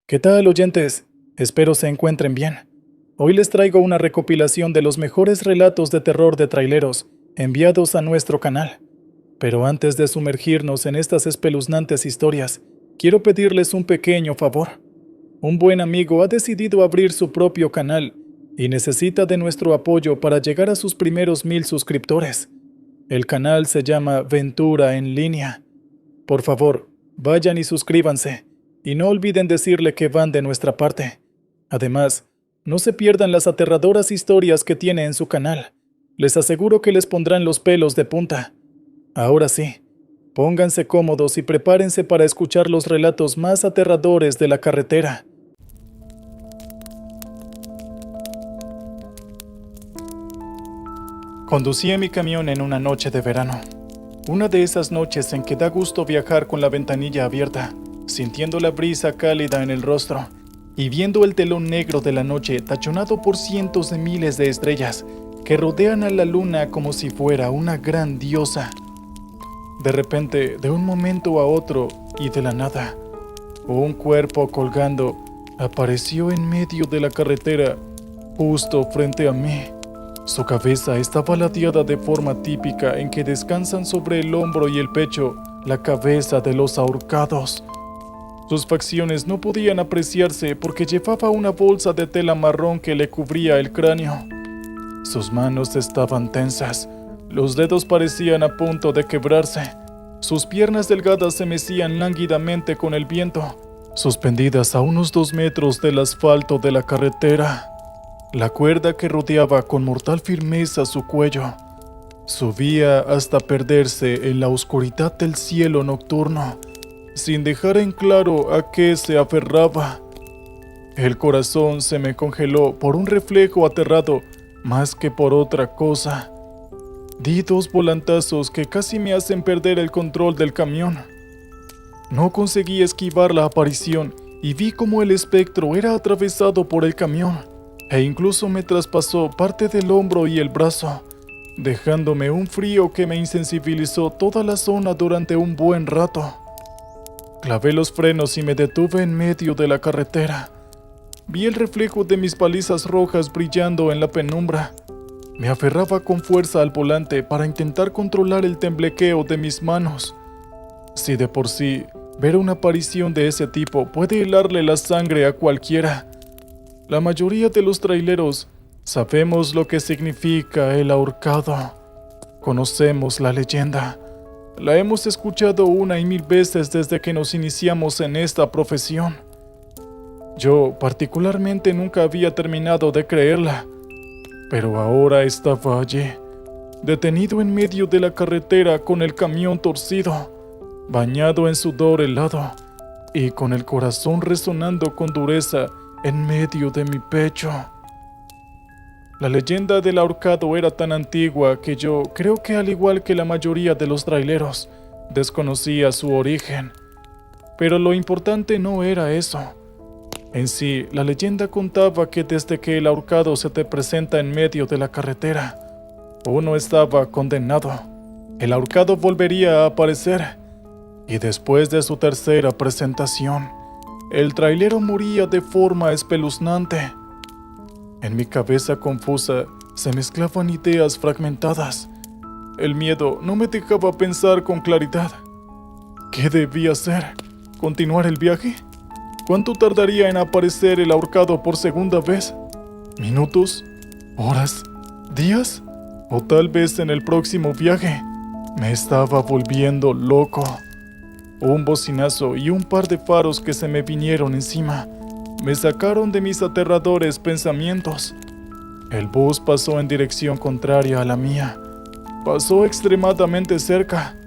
¿Qué tal, oyentes? Espero se encuentren bien. Hoy les traigo una recopilación de los mejores relatos de terror de traileros enviados a nuestro canal. Pero antes de sumergirnos en estas espeluznantes historias, quiero pedirles un pequeño favor. Un buen amigo ha decidido abrir su propio canal y necesita de nuestro apoyo para llegar a sus primeros 1000 suscriptores. El canal se llama Ventura en Línea. Por favor, vayan y suscríbanse. Y no olviden decirle que van de nuestra parte. Además, no se pierdan las aterradoras historias que tiene en su canal. Les aseguro que les pondrán los pelos de punta. Ahora sí, pónganse cómodos y prepárense para escuchar los relatos más aterradores de la carretera. Conducí mi camión en una noche de verano. Una de esas noches en que da gusto viajar con la ventanilla abierta, sintiendo la brisa cálida en el rostro y viendo el telón negro de la noche tachonado por cientos de miles de estrellas que rodean a la luna como si fuera una gran diosa. De repente, de un momento a otro y de la nada, un cuerpo colgando apareció en medio de la carretera, justo frente a mí. Su cabeza estaba ladeada de forma típica en que descansan sobre el hombro y el pecho la cabeza de los ahorcados. Sus facciones no podían apreciarse porque llevaba una bolsa de tela marrón que le cubría el cráneo. Sus manos estaban tensas, los dedos parecían a punto de quebrarse. Sus piernas delgadas se mecían lánguidamente con el viento, suspendidas a unos 2 metros del asfalto de la carretera. La cuerda que rodeaba con mortal firmeza su cuello subía hasta perderse en la oscuridad del cielo nocturno, sin dejar en claro a qué se aferraba. El corazón se me congeló por un reflejo aterrado más que por otra cosa. Di 2 volantazos que casi me hacen perder el control del camión. No conseguí esquivar la aparición y vi cómo el espectro era atravesado por el camión e incluso me traspasó parte del hombro y el brazo, dejándome un frío que me insensibilizó toda la zona durante un buen rato. Clavé los frenos y me detuve en medio de la carretera. Vi el reflejo de mis balizas rojas brillando en la penumbra. Me aferraba con fuerza al volante para intentar controlar el temblequeo de mis manos. Si de por sí ver una aparición de ese tipo puede helarle la sangre a cualquiera, la mayoría de los traileros sabemos lo que significa el ahorcado. Conocemos la leyenda. La hemos escuchado 1 y 1000 veces desde que nos iniciamos en esta profesión. Yo particularmente nunca había terminado de creerla, pero ahora estaba allí, detenido en medio de la carretera con el camión torcido, bañado en sudor helado y con el corazón resonando con dureza en medio de mi pecho. La leyenda del ahorcado era tan antigua que yo creo que, al igual que la mayoría de los traileros, desconocía su origen. Pero lo importante no era eso. En sí, la leyenda contaba que desde que el ahorcado se te presenta en medio de la carretera, uno estaba condenado. El ahorcado volvería a aparecer, y después de su tercera presentación, el trailero moría de forma espeluznante. En mi cabeza confusa se mezclaban ideas fragmentadas. El miedo no me dejaba pensar con claridad. ¿Qué debía hacer? ¿Continuar el viaje? ¿Cuánto tardaría en aparecer el ahorcado por segunda vez? ¿Minutos? ¿Horas? ¿Días? ¿O tal vez en el próximo viaje? Me estaba volviendo loco. Un bocinazo y un par de faros que se me vinieron encima me sacaron de mis aterradores pensamientos. El bus pasó en dirección contraria a la mía. Pasó extremadamente cerca.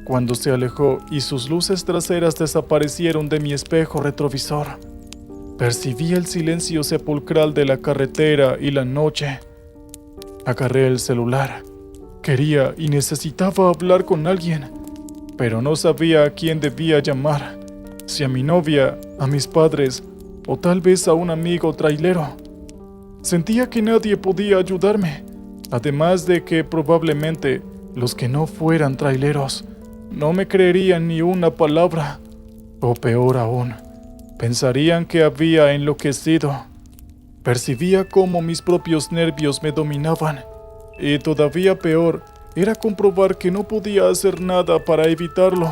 Cuando se alejó y sus luces traseras desaparecieron de mi espejo retrovisor, percibí el silencio sepulcral de la carretera y la noche. Agarré el celular. Quería y necesitaba hablar con alguien, pero no sabía a quién debía llamar. Si a mi novia, a mis padres o tal vez a un amigo trailero. Sentía que nadie podía ayudarme, además de que probablemente los que no fueran traileros no me creerían ni una palabra. O peor aún, Pensarían que había enloquecido. Percibía cómo mis propios nervios me dominaban, y todavía peor era comprobar que no podía hacer nada para evitarlo.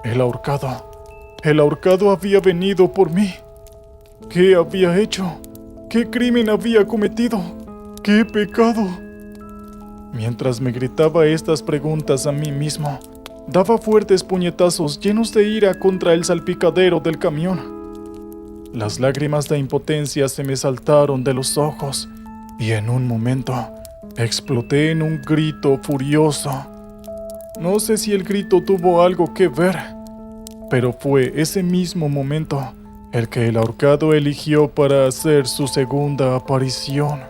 El ahorcado había venido por mí. ¿Qué había hecho? ¿Qué crimen había cometido? ¿Qué pecado? Mientras me gritaba estas preguntas a mí mismo, daba fuertes puñetazos llenos de ira contra el salpicadero del camión. Las lágrimas de impotencia se me saltaron de los ojos y en un momento exploté en un grito furioso. No sé si el grito tuvo algo que ver, pero fue ese mismo momento el que el ahorcado eligió para hacer su segunda aparición.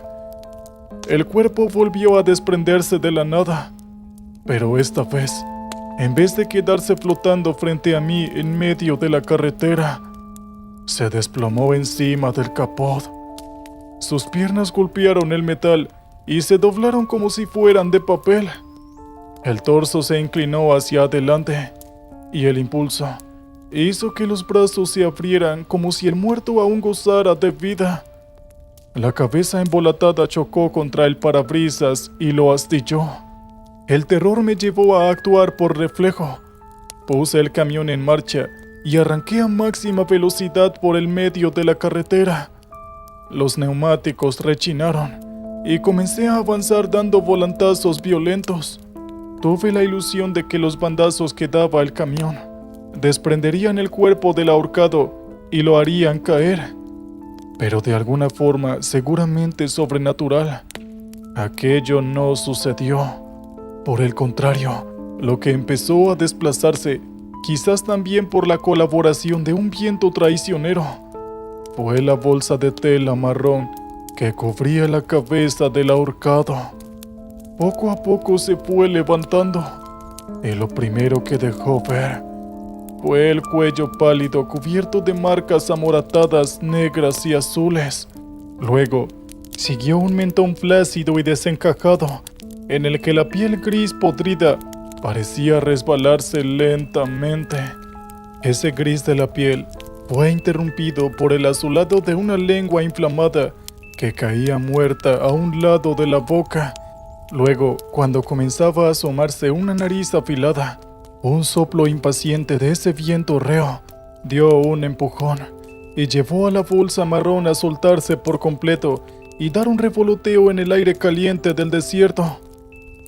El cuerpo volvió a desprenderse de la nada, pero esta vez, en vez de quedarse flotando frente a mí en medio de la carretera, se desplomó encima del capot. Sus piernas golpearon el metal y se doblaron como si fueran de papel. El torso se inclinó hacia adelante y el impulso hizo que los brazos se abrieran como si el muerto aún gozara de vida. La cabeza embolatada chocó contra el parabrisas y lo astilló. El terror me llevó a actuar por reflejo. Puse el camión en marcha y arranqué a máxima velocidad por el medio de la carretera. Los neumáticos rechinaron y comencé a avanzar dando volantazos violentos. Tuve la ilusión de que los bandazos que daba el camión desprenderían el cuerpo del ahorcado y lo harían caer. Pero de alguna forma seguramente sobrenatural, aquello no sucedió. Por el contrario, lo que empezó a desplazarse, quizás también por la colaboración de un viento traicionero, fue la bolsa de tela marrón que cubría la cabeza del ahorcado. Poco a poco se fue levantando, y lo primero que dejó ver fue el cuello pálido cubierto de marcas amoratadas negras y azules. Luego, siguió un mentón flácido y desencajado, en el que la piel gris podrida parecía resbalarse lentamente. Ese gris de la piel fue interrumpido por el azulado de una lengua inflamada que caía muerta a un lado de la boca. Luego, cuando comenzaba a asomarse una nariz afilada, un soplo impaciente de ese viento reo dio un empujón y llevó a la bolsa marrón a soltarse por completo y dar un revoloteo en el aire caliente del desierto.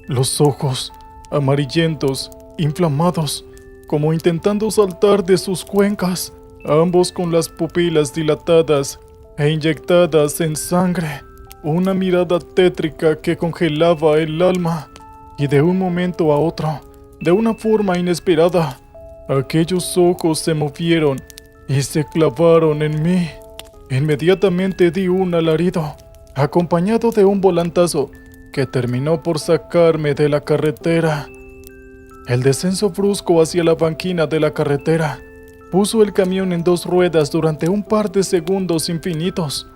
Los ojos, amarillentos, inflamados, como intentando saltar de sus cuencas, ambos con las pupilas dilatadas e inyectadas en sangre, una mirada tétrica que congelaba el alma, y de un momento a otro, de una forma inesperada, aquellos ojos se movieron y se clavaron en mí. Inmediatamente di un alarido, acompañado de un volantazo que terminó por sacarme de la carretera. El descenso brusco hacia la banquina de la carretera puso el camión en dos ruedas durante un par de segundos infinitos.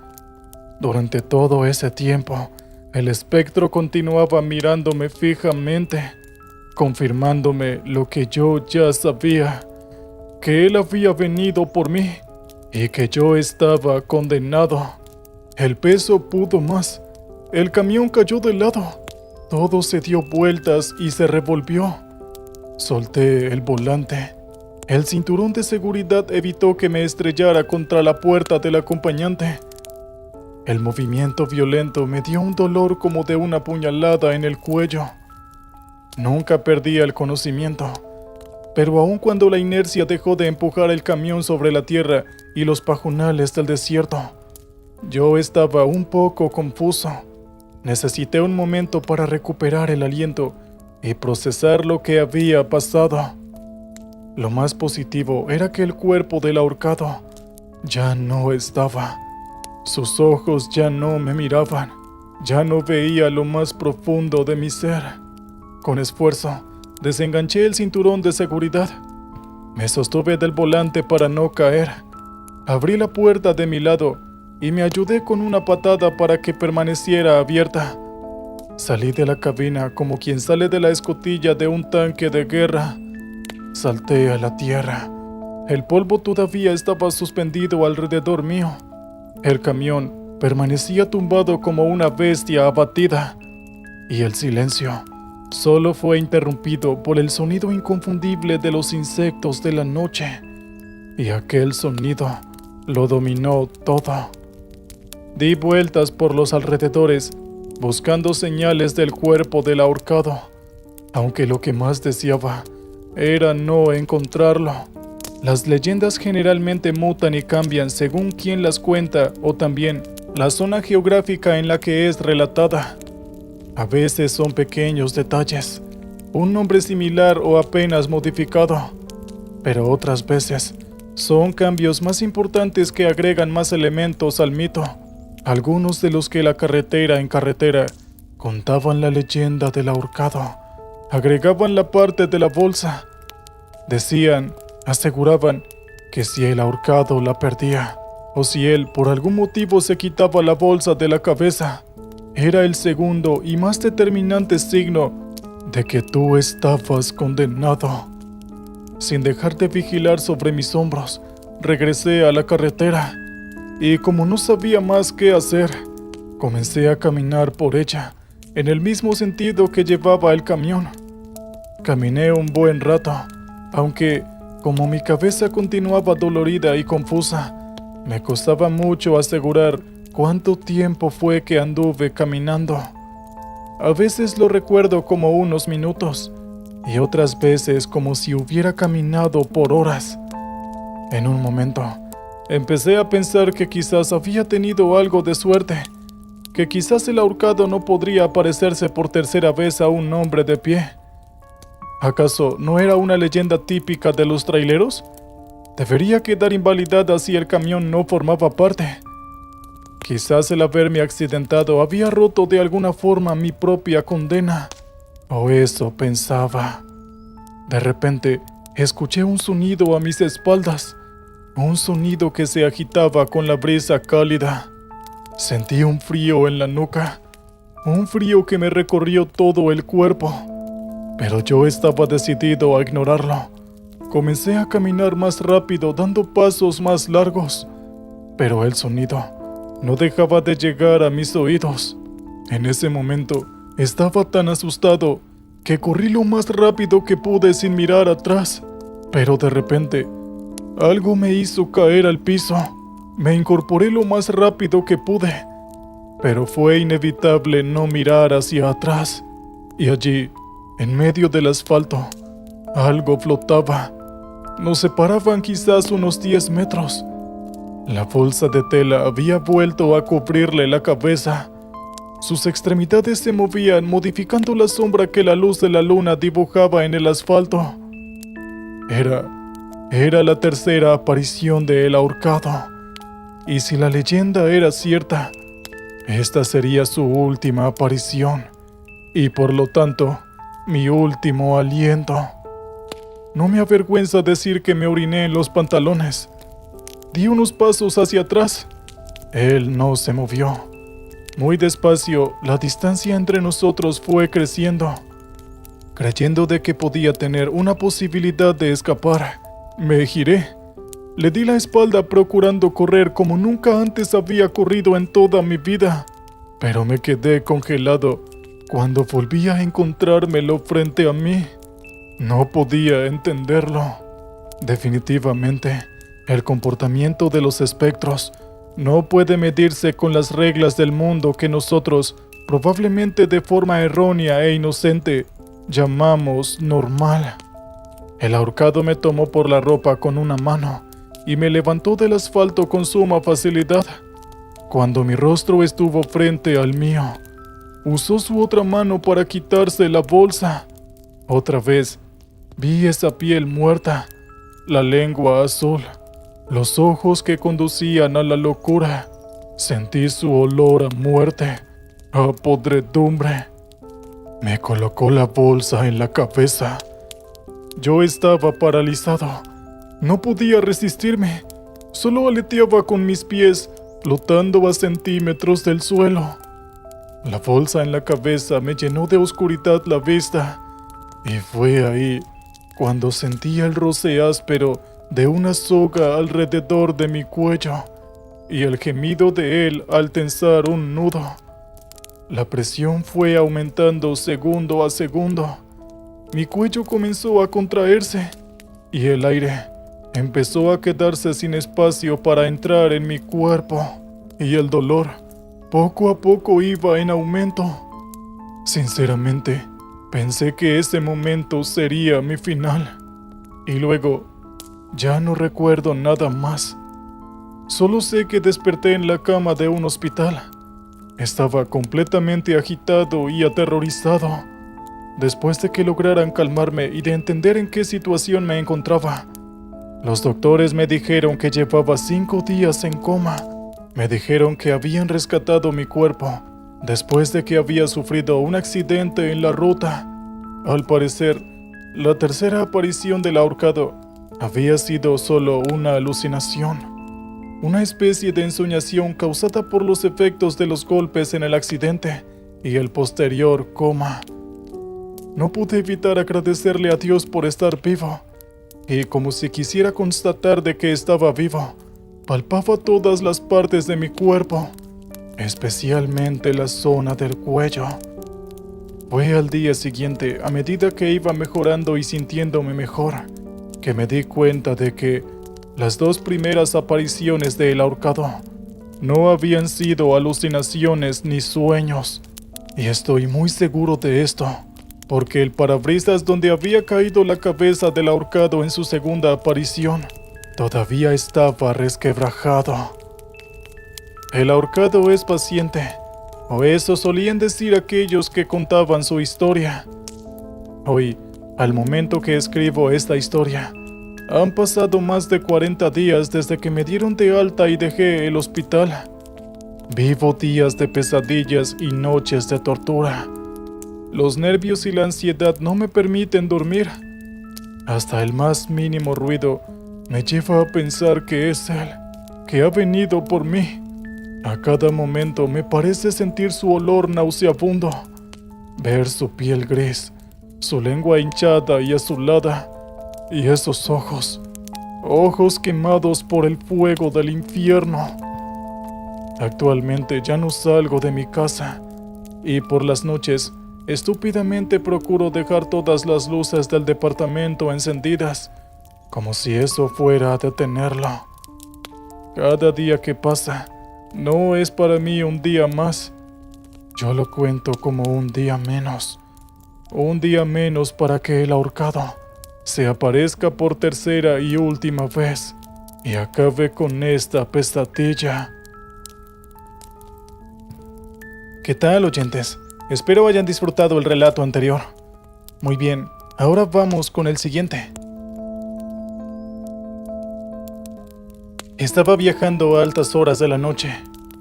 Durante todo ese tiempo, el espectro continuaba mirándome fijamente, confirmándome lo que yo ya sabía, que él había venido por mí y que yo estaba condenado. El peso pudo más. El camión cayó de lado. Todo se dio vueltas y se revolvió. Solté el volante. El cinturón de seguridad evitó que me estrellara contra la puerta del acompañante. El movimiento violento me dio un dolor como de una puñalada en el cuello. Nunca perdí el conocimiento, pero aun cuando la inercia dejó de empujar el camión sobre la tierra y los pajonales del desierto, yo estaba un poco confuso. Necesité un momento para recuperar el aliento y procesar lo que había pasado. Lo más positivo era que el cuerpo del ahorcado ya no estaba. Sus ojos ya no me miraban. Ya no veía lo más profundo de mi ser. Con esfuerzo, desenganché el cinturón de seguridad. Me sostuve del volante para no caer. Abrí la puerta de mi lado y me ayudé con una patada para que permaneciera abierta. Salí de la cabina como quien sale de la escotilla de un tanque de guerra. Salté a la tierra. El polvo todavía estaba suspendido alrededor mío. El camión permanecía tumbado como una bestia abatida. Y el silencio solo fue interrumpido por el sonido inconfundible de los insectos de la noche. Y aquel sonido lo dominó todo. Di vueltas por los alrededores, buscando señales del cuerpo del ahorcado, aunque lo que más deseaba era no encontrarlo. Las leyendas generalmente mutan y cambian según quien las cuenta o también la zona geográfica en la que es relatada. A veces son pequeños detalles, un nombre similar o apenas modificado, pero otras veces son cambios más importantes que agregan más elementos al mito. Algunos de los que la carretera en carretera contaban la leyenda del ahorcado agregaban la parte de la bolsa. Decían, aseguraban, que si el ahorcado la perdía, o si él por algún motivo se quitaba la bolsa de la cabeza, era el segundo y más determinante signo de que tú estabas condenado. Sin dejar de vigilar sobre mis hombros, regresé a la carretera, y como no sabía más qué hacer, comencé a caminar por ella, en el mismo sentido que llevaba el camión. Caminé un buen rato, aunque, como mi cabeza continuaba dolorida y confusa, me costaba mucho asegurar cuánto tiempo fue que anduve caminando. A veces lo recuerdo como unos minutos, y otras veces como si hubiera caminado por horas. En un momento, empecé a pensar que quizás había tenido algo de suerte, que quizás el ahorcado no podría aparecerse por tercera vez a un hombre de pie. ¿Acaso no era una leyenda típica de los traileros? Debería quedar invalidada si el camión no formaba parte. Quizás el haberme accidentado había roto de alguna forma mi propia condena. O eso pensaba. De repente, escuché un sonido a mis espaldas. Un sonido que se agitaba con la brisa cálida. Sentí un frío en la nuca. Un frío que me recorrió todo el cuerpo. Pero yo estaba decidido a ignorarlo. Comencé a caminar más rápido, dando pasos más largos. Pero el sonido no dejaba de llegar a mis oídos. En ese momento, estaba tan asustado que corrí lo más rápido que pude sin mirar atrás. Pero de repente, algo me hizo caer al piso. Me incorporé lo más rápido que pude. Pero fue inevitable no mirar hacia atrás. Y allí, en medio del asfalto, algo flotaba. Nos separaban quizás unos 10 metros. La bolsa de tela había vuelto a cubrirle la cabeza. Sus extremidades se movían, modificando la sombra que la luz de la luna dibujaba en el asfalto. Era la tercera aparición de el ahorcado. Y si la leyenda era cierta, esta sería su última aparición. Y por lo tanto, mi último aliento. No me avergüenza decir que me oriné en los pantalones. Di unos pasos hacia atrás. Él no se movió. Muy despacio, la distancia entre nosotros fue creciendo. Creyendo de que podía tener una posibilidad de escapar, me giré. Le di la espalda procurando correr como nunca antes había corrido en toda mi vida. Pero me quedé congelado cuando volví a encontrármelo frente a mí. No podía entenderlo. Definitivamente, el comportamiento de los espectros no puede medirse con las reglas del mundo que nosotros, probablemente de forma errónea e inocente, llamamos normal. El ahorcado me tomó por la ropa con una mano y me levantó del asfalto con suma facilidad. Cuando mi rostro estuvo frente al mío, usó su otra mano para quitarse la bolsa. Otra vez, vi esa piel muerta, la lengua azul, los ojos que conducían a la locura. Sentí su olor a muerte, a podredumbre. Me colocó la bolsa en la cabeza. Yo estaba paralizado. No podía resistirme. Solo aleteaba con mis pies, flotando a centímetros del suelo. La bolsa en la cabeza me llenó de oscuridad la vista. Y fue ahí cuando sentí el roce áspero de una soga alrededor de mi cuello y el gemido de él al tensar un nudo. La presión fue aumentando segundo a segundo. Mi cuello comenzó a contraerse y el aire empezó a quedarse sin espacio para entrar en mi cuerpo y el dolor poco a poco iba en aumento. Sinceramente, pensé que ese momento sería mi final y luego ya no recuerdo nada más. Solo sé que desperté en la cama de un hospital. Estaba completamente agitado y aterrorizado. Después de que lograran calmarme y de entender en qué situación me encontraba, los doctores me dijeron que llevaba 5 días en coma. Me dijeron que habían rescatado mi cuerpo después de que había sufrido un accidente en la ruta. Al parecer, la tercera aparición del ahorcado había sido solo una alucinación, una especie de ensoñación causada por los efectos de los golpes en el accidente y el posterior coma. No pude evitar agradecerle a Dios por estar vivo, y como si quisiera constatar de que estaba vivo, palpaba todas las partes de mi cuerpo, especialmente la zona del cuello. Fue al día siguiente, a medida que iba mejorando y sintiéndome mejor, que me di cuenta de que las 2 primeras apariciones del ahorcado no habían sido alucinaciones ni sueños. Y estoy muy seguro de esto, porque el parabrisas donde había caído la cabeza del ahorcado en su segunda aparición todavía estaba resquebrajado. El ahorcado es paciente, o eso solían decir aquellos que contaban su historia. Hoy, al momento que escribo esta historia, han pasado más de 40 días desde que me dieron de alta y dejé el hospital. Vivo días de pesadillas y noches de tortura. Los nervios y la ansiedad no me permiten dormir. Hasta el más mínimo ruido me lleva a pensar que es él, que ha venido por mí. A cada momento me parece sentir su olor nauseabundo, ver su piel gris, su lengua hinchada y azulada, y esos ojos quemados por el fuego del infierno. Actualmente ya no salgo de mi casa, y por las noches estúpidamente procuro dejar todas las luces del departamento encendidas, como si eso fuera a detenerlo. Cada día que pasa no es para mí un día más. Yo lo cuento como un día menos para que el ahorcado se aparezca por tercera y última vez y acabe con esta pesadilla. ¿Qué tal, oyentes? Espero hayan disfrutado el relato anterior. Muy bien, ahora vamos con el siguiente. Estaba viajando a altas horas de la noche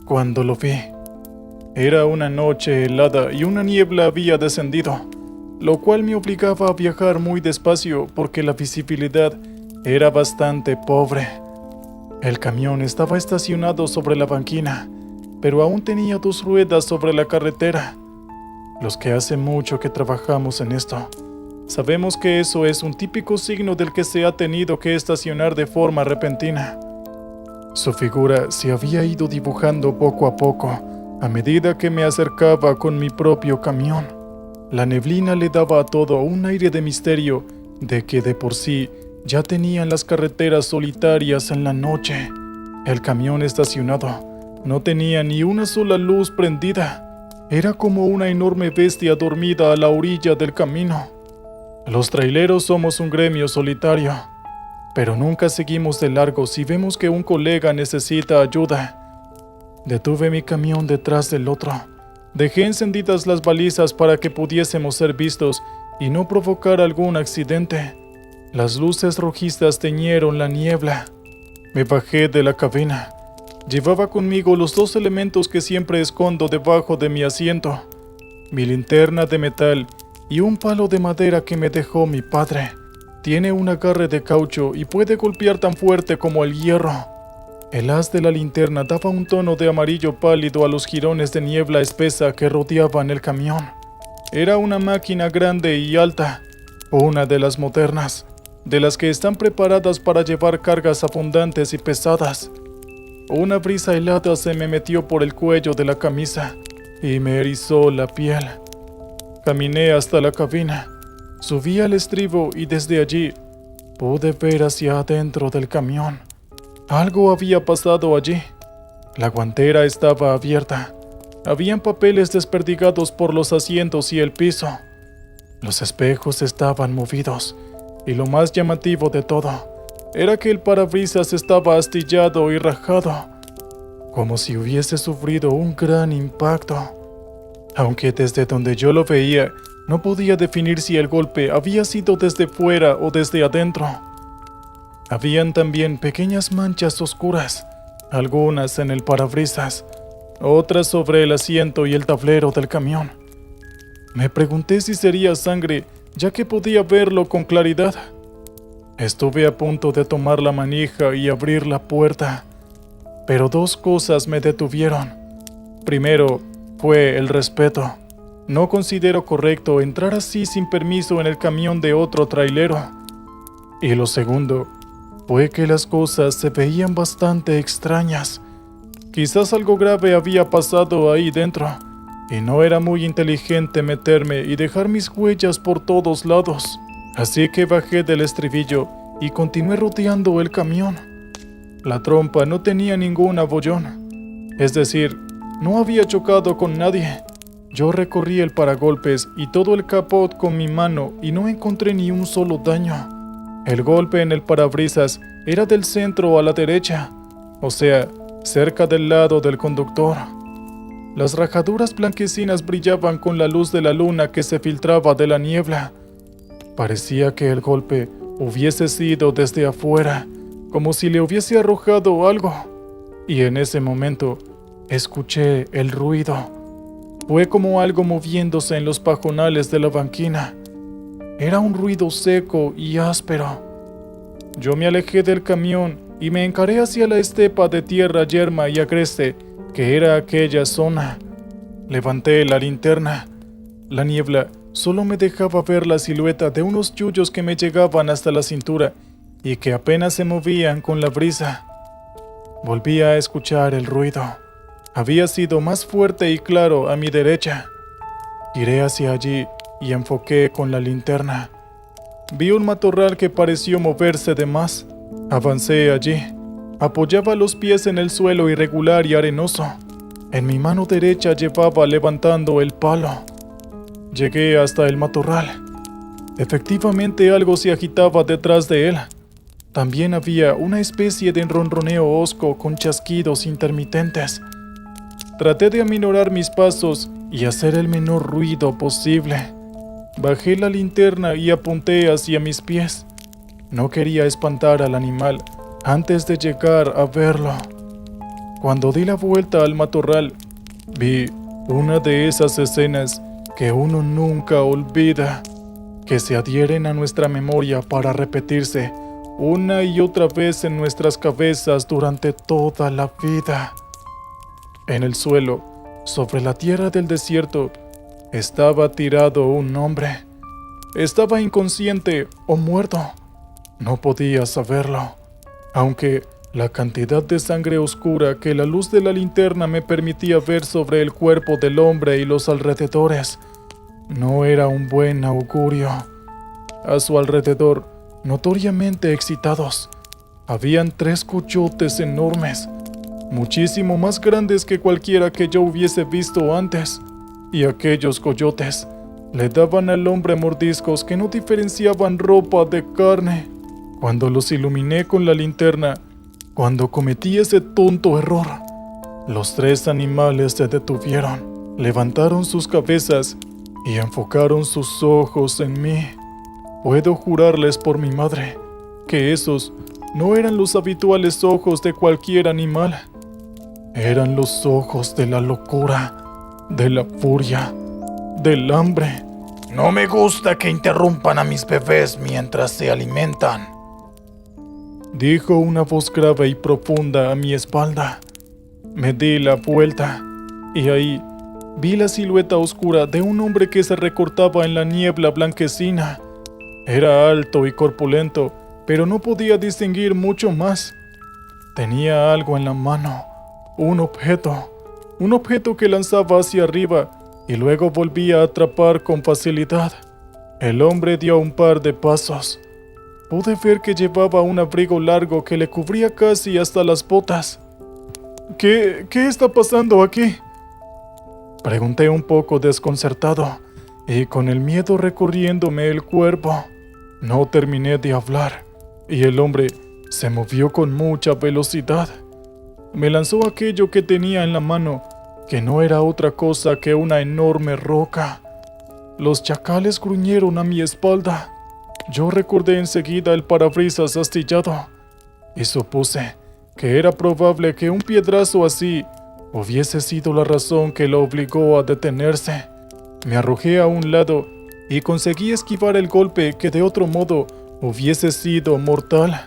cuando lo vi. Era una noche helada y una niebla había descendido, lo cual me obligaba a viajar muy despacio porque la visibilidad era bastante pobre. El camión estaba estacionado sobre la banquina, pero aún tenía 2 ruedas sobre la carretera. Los que hace mucho que trabajamos en esto, sabemos que eso es un típico signo del que se ha tenido que estacionar de forma repentina. Su figura se había ido dibujando poco a poco, a medida que me acercaba con mi propio camión. La neblina le daba a todo un aire de misterio, de que de por sí ya tenían las carreteras solitarias en la noche. El camión estacionado no tenía ni una sola luz prendida. Era como una enorme bestia dormida a la orilla del camino. Los traileros somos un gremio solitario, pero nunca seguimos de largo si vemos que un colega necesita ayuda. Detuve mi camión detrás del otro. Dejé encendidas las balizas para que pudiésemos ser vistos y no provocar algún accidente. Las luces rojizas teñieron la niebla. Me bajé de la cabina. Llevaba conmigo los 2 elementos que siempre escondo debajo de mi asiento: mi linterna de metal y un palo de madera que me dejó mi padre. Tiene un agarre de caucho y puede golpear tan fuerte como el hierro. El haz de la linterna daba un tono de amarillo pálido a los jirones de niebla espesa que rodeaban el camión. Era una máquina grande y alta, una de las modernas. de las que están preparadas para llevar cargas abundantes y pesadas. Una brisa helada se me metió por el cuello de la camisa y me erizó la piel. Caminé hasta la cabina, subí al estribo y desde allí pude ver hacia adentro del camión. Algo había pasado allí. La guantera estaba abierta. Habían papeles desperdigados por los asientos y el piso. Los espejos estaban movidos, y lo más llamativo de todo era que el parabrisas estaba astillado y rajado, como si hubiese sufrido un gran impacto. Aunque desde donde yo lo veía, no podía definir si el golpe había sido desde fuera o desde adentro. Habían también pequeñas manchas oscuras, algunas en el parabrisas, otras sobre el asiento y el tablero del camión. Me pregunté si sería sangre, ya que podía verlo con claridad. Estuve a punto de tomar la manija y abrir la puerta, pero dos cosas me detuvieron. Primero, fue el respeto. No considero correcto entrar así sin permiso en el camión de otro trailero. Y lo segundo, fue que las cosas se veían bastante extrañas. Quizás algo grave había pasado ahí dentro, y no era muy inteligente meterme y dejar mis huellas por todos lados. Así que bajé del estribillo y continué rodeando el camión. La trompa no tenía ningún abollón, es decir, no había chocado con nadie. Yo recorrí el paragolpes y todo el capot con mi mano y no encontré ni un solo daño. El golpe en el parabrisas era del centro a la derecha, o sea, cerca del lado del conductor. Las rajaduras blanquecinas brillaban con la luz de la luna que se filtraba de la niebla. Parecía que el golpe hubiese sido desde afuera, como si le hubiese arrojado algo. Y en ese momento, escuché el ruido. Fue como algo moviéndose en los pajonales de la banquina. Era un ruido seco y áspero. Yo me alejé del camión y me encaré hacia la estepa de tierra yerma y agreste que era aquella zona. Levanté la linterna. La niebla solo me dejaba ver la silueta de unos yuyos que me llegaban hasta la cintura y que apenas se movían con la brisa. Volví a escuchar el ruido. Había sido más fuerte y claro a mi derecha. Giré hacia allí y enfoqué con la linterna. Vi un matorral que pareció moverse de más. Avancé allí. Apoyaba los pies en el suelo irregular y arenoso. En mi mano derecha llevaba levantando el palo. Llegué hasta el matorral. Efectivamente algo se agitaba detrás de él. También había una especie de ronroneo hosco con chasquidos intermitentes. Traté de aminorar mis pasos y hacer el menor ruido posible. Bajé la linterna y apunté hacia mis pies. No quería espantar al animal antes de llegar a verlo. Cuando di la vuelta al matorral, vi una de esas escenas que uno nunca olvida, que se adhieren a nuestra memoria para repetirse una y otra vez en nuestras cabezas durante toda la vida. En el suelo, sobre la tierra del desierto, estaba tirado un hombre. Estaba inconsciente o muerto. No podía saberlo, aunque la cantidad de sangre oscura que la luz de la linterna me permitía ver sobre el cuerpo del hombre y los alrededores no era un buen augurio. A su alrededor, notoriamente excitados, habían 3 coyotes enormes, muchísimo más grandes que cualquiera que yo hubiese visto antes, y aquellos coyotes le daban al hombre mordiscos que no diferenciaban ropa de carne. Cuando los iluminé con la linterna, cuando cometí ese tonto error, los 3 animales se detuvieron, levantaron sus cabezas y enfocaron sus ojos en mí. Puedo jurarles por mi madre que esos no eran los habituales ojos de cualquier animal. Eran los ojos de la locura, de la furia, del hambre. No me gusta que interrumpan a mis bebés mientras se alimentan, dijo una voz grave y profunda a mi espalda. Me di la vuelta y ahí vi la silueta oscura de un hombre que se recortaba en la niebla blanquecina. Era alto y corpulento, pero no podía distinguir mucho más. Tenía algo en la mano, un objeto que lanzaba hacia arriba y luego volvía a atrapar con facilidad. El hombre dio un par de pasos. Pude ver que llevaba un abrigo largo que le cubría casi hasta las botas. ¿Qué está pasando aquí?, pregunté un poco desconcertado y con el miedo recorriéndome el cuerpo. No terminé de hablar y el hombre se movió con mucha velocidad. Me lanzó aquello que tenía en la mano, que no era otra cosa que una enorme roca. Los chacales gruñeron a mi espalda. Yo recordé enseguida el parabrisas astillado y supuse que era probable que un piedrazo así hubiese sido la razón que lo obligó a detenerse. Me arrojé a un lado y conseguí esquivar el golpe que de otro modo hubiese sido mortal.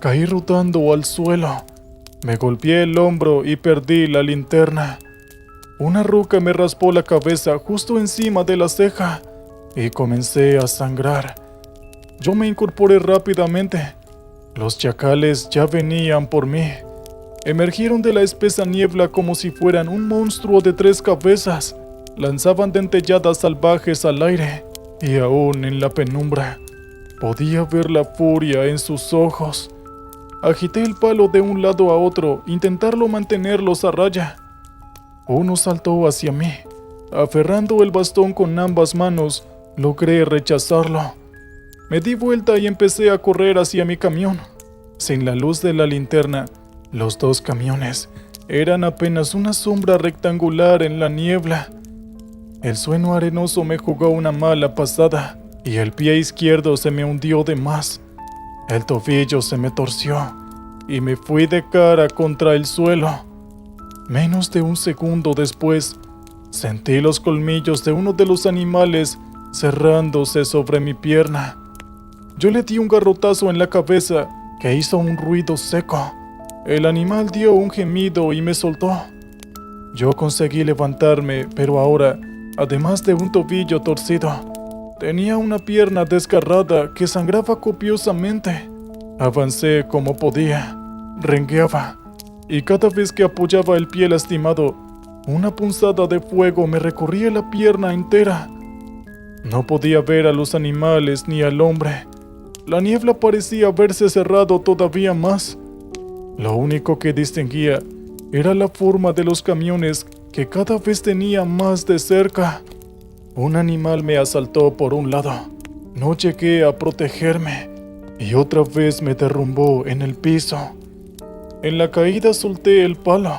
Caí rodando al suelo. Me golpeé el hombro y perdí la linterna. Una ruca me raspó la cabeza justo encima de la ceja y comencé a sangrar. Yo me incorporé rápidamente. Los chacales ya venían por mí. Emergieron de la espesa niebla como si fueran un monstruo de 3 cabezas. Lanzaban dentelladas salvajes al aire y aún en la penumbra podía ver la furia en sus ojos. Agité el palo de un lado a otro, intentarlo mantenerlos a raya. Uno saltó hacia mí. Aferrando el bastón con ambas manos, logré rechazarlo. Me di vuelta y empecé a correr hacia mi camión. Sin la luz de la linterna, los 2 camiones eran apenas una sombra rectangular en la niebla. El suelo arenoso me jugó una mala pasada y el pie izquierdo se me hundió de más. El tobillo se me torció y me fui de cara contra el suelo. Menos de un segundo después, sentí los colmillos de uno de los animales cerrándose sobre mi pierna. Yo le di un garrotazo en la cabeza que hizo un ruido seco. El animal dio un gemido y me soltó. Yo conseguí levantarme, pero ahora, además de un tobillo torcido, tenía una pierna desgarrada que sangraba copiosamente. Avancé como podía, rengueaba, y cada vez que apoyaba el pie lastimado, una punzada de fuego me recorría la pierna entera. No podía ver a los animales ni al hombre. La niebla parecía haberse cerrado todavía más. Lo único que distinguía era la forma de los camiones que cada vez tenía más de cerca. Un animal me asaltó por un lado. No llegué a protegerme y otra vez me derrumbó en el piso. En la caída solté el palo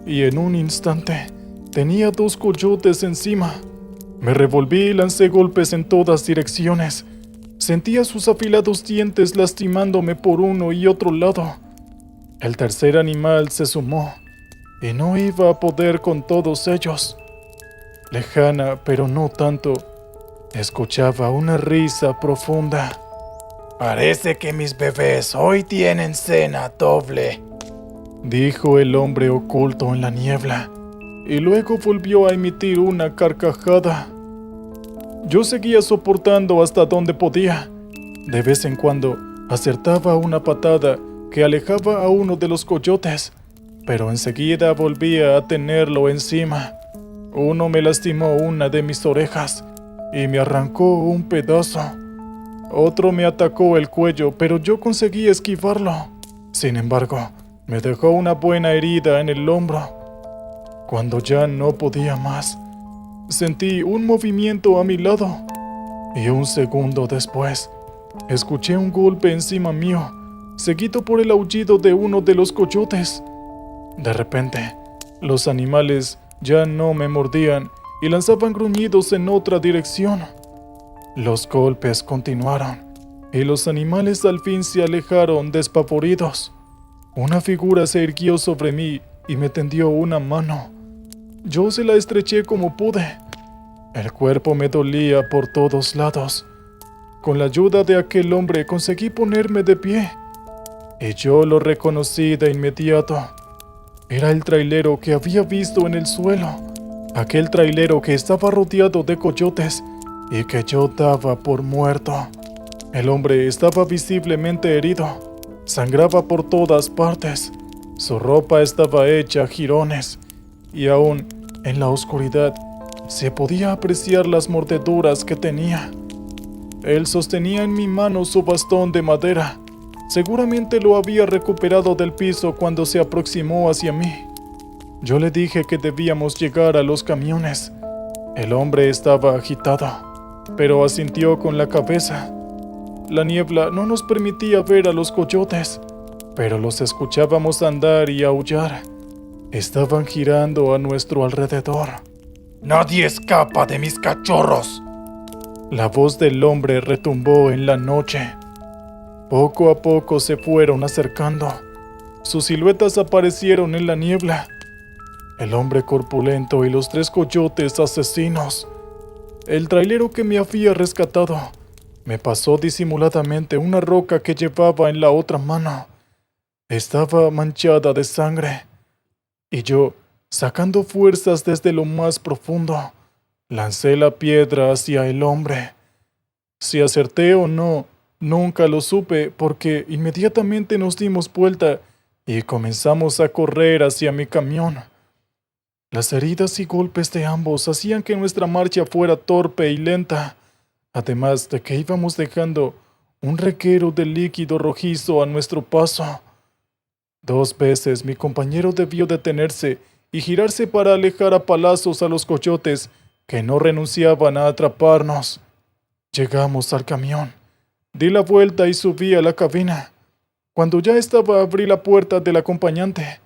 y en un instante tenía 2 coyotes encima. Me revolví y lancé golpes en todas direcciones. Sentía sus afilados dientes lastimándome por uno y otro lado. El tercer animal se sumó y no iba a poder con todos ellos. Lejana, pero no tanto, escuchaba una risa profunda. Parece que mis bebés hoy tienen cena doble, dijo el hombre oculto en la niebla, y luego volvió a emitir una carcajada. Yo seguía soportando hasta donde podía. De vez en cuando acertaba una patada que alejaba a uno de los coyotes, pero enseguida volvía a tenerlo encima. Uno me lastimó una de mis orejas y me arrancó un pedazo. Otro me atacó el cuello, pero yo conseguí esquivarlo. Sin embargo, me dejó una buena herida en el hombro. Cuando ya no podía más, sentí un movimiento a mi lado y un segundo después, escuché un golpe encima mío, seguido por el aullido de uno de los coyotes. De repente, los animales ya no me mordían y lanzaban gruñidos en otra dirección. Los golpes continuaron y los animales al fin se alejaron despavoridos. Una figura se irguió sobre mí y me tendió una mano. Yo se la estreché como pude. El cuerpo me dolía por todos lados. Con la ayuda de aquel hombre conseguí ponerme de pie, y yo lo reconocí de inmediato. Era el trailero que había visto en el suelo, aquel trailero que estaba rodeado de coyotes y que yo daba por muerto. El hombre estaba visiblemente herido. Sangraba por todas partes. Su ropa estaba hecha jirones. Y aún en la oscuridad se podía apreciar las mordeduras que tenía. Él sostenía en mi mano su bastón de madera. Seguramente lo había recuperado del piso cuando se aproximó hacia mí. Yo le dije que debíamos llegar a los camiones. El hombre estaba agitado, pero asintió con la cabeza. La niebla no nos permitía ver a los coyotes, pero los escuchábamos andar y aullar. Estaban girando a nuestro alrededor. Nadie escapa de mis cachorros. La voz del hombre retumbó en la noche. Poco a poco se fueron acercando. Sus siluetas aparecieron en la niebla. El hombre corpulento y los 3 coyotes asesinos. El trailero que me había rescatado me pasó disimuladamente una roca que llevaba en la otra mano. Estaba manchada de sangre. Y yo, sacando fuerzas desde lo más profundo, lancé la piedra hacia el hombre. Si acerté o no, nunca lo supe porque inmediatamente nos dimos vuelta y comenzamos a correr hacia mi camión. Las heridas y golpes de ambos hacían que nuestra marcha fuera torpe y lenta, además de que íbamos dejando un reguero de líquido rojizo a nuestro paso. 2 veces mi compañero debió detenerse y girarse para alejar a palazos a los coyotes que no renunciaban a atraparnos. Llegamos al camión. Di la vuelta y subí a la cabina. Cuando ya estaba abrí la puerta del acompañante.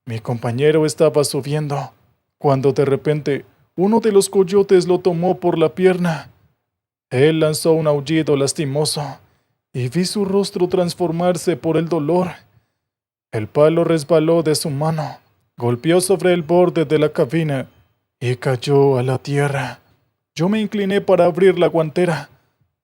Mi compañero estaba subiendo, cuando de repente uno de los coyotes lo tomó por la pierna. Él lanzó un aullido lastimoso y vi su rostro transformarse por el dolor. El palo resbaló de su mano, golpeó sobre el borde de la cabina y cayó a la tierra. Yo me incliné para abrir la guantera.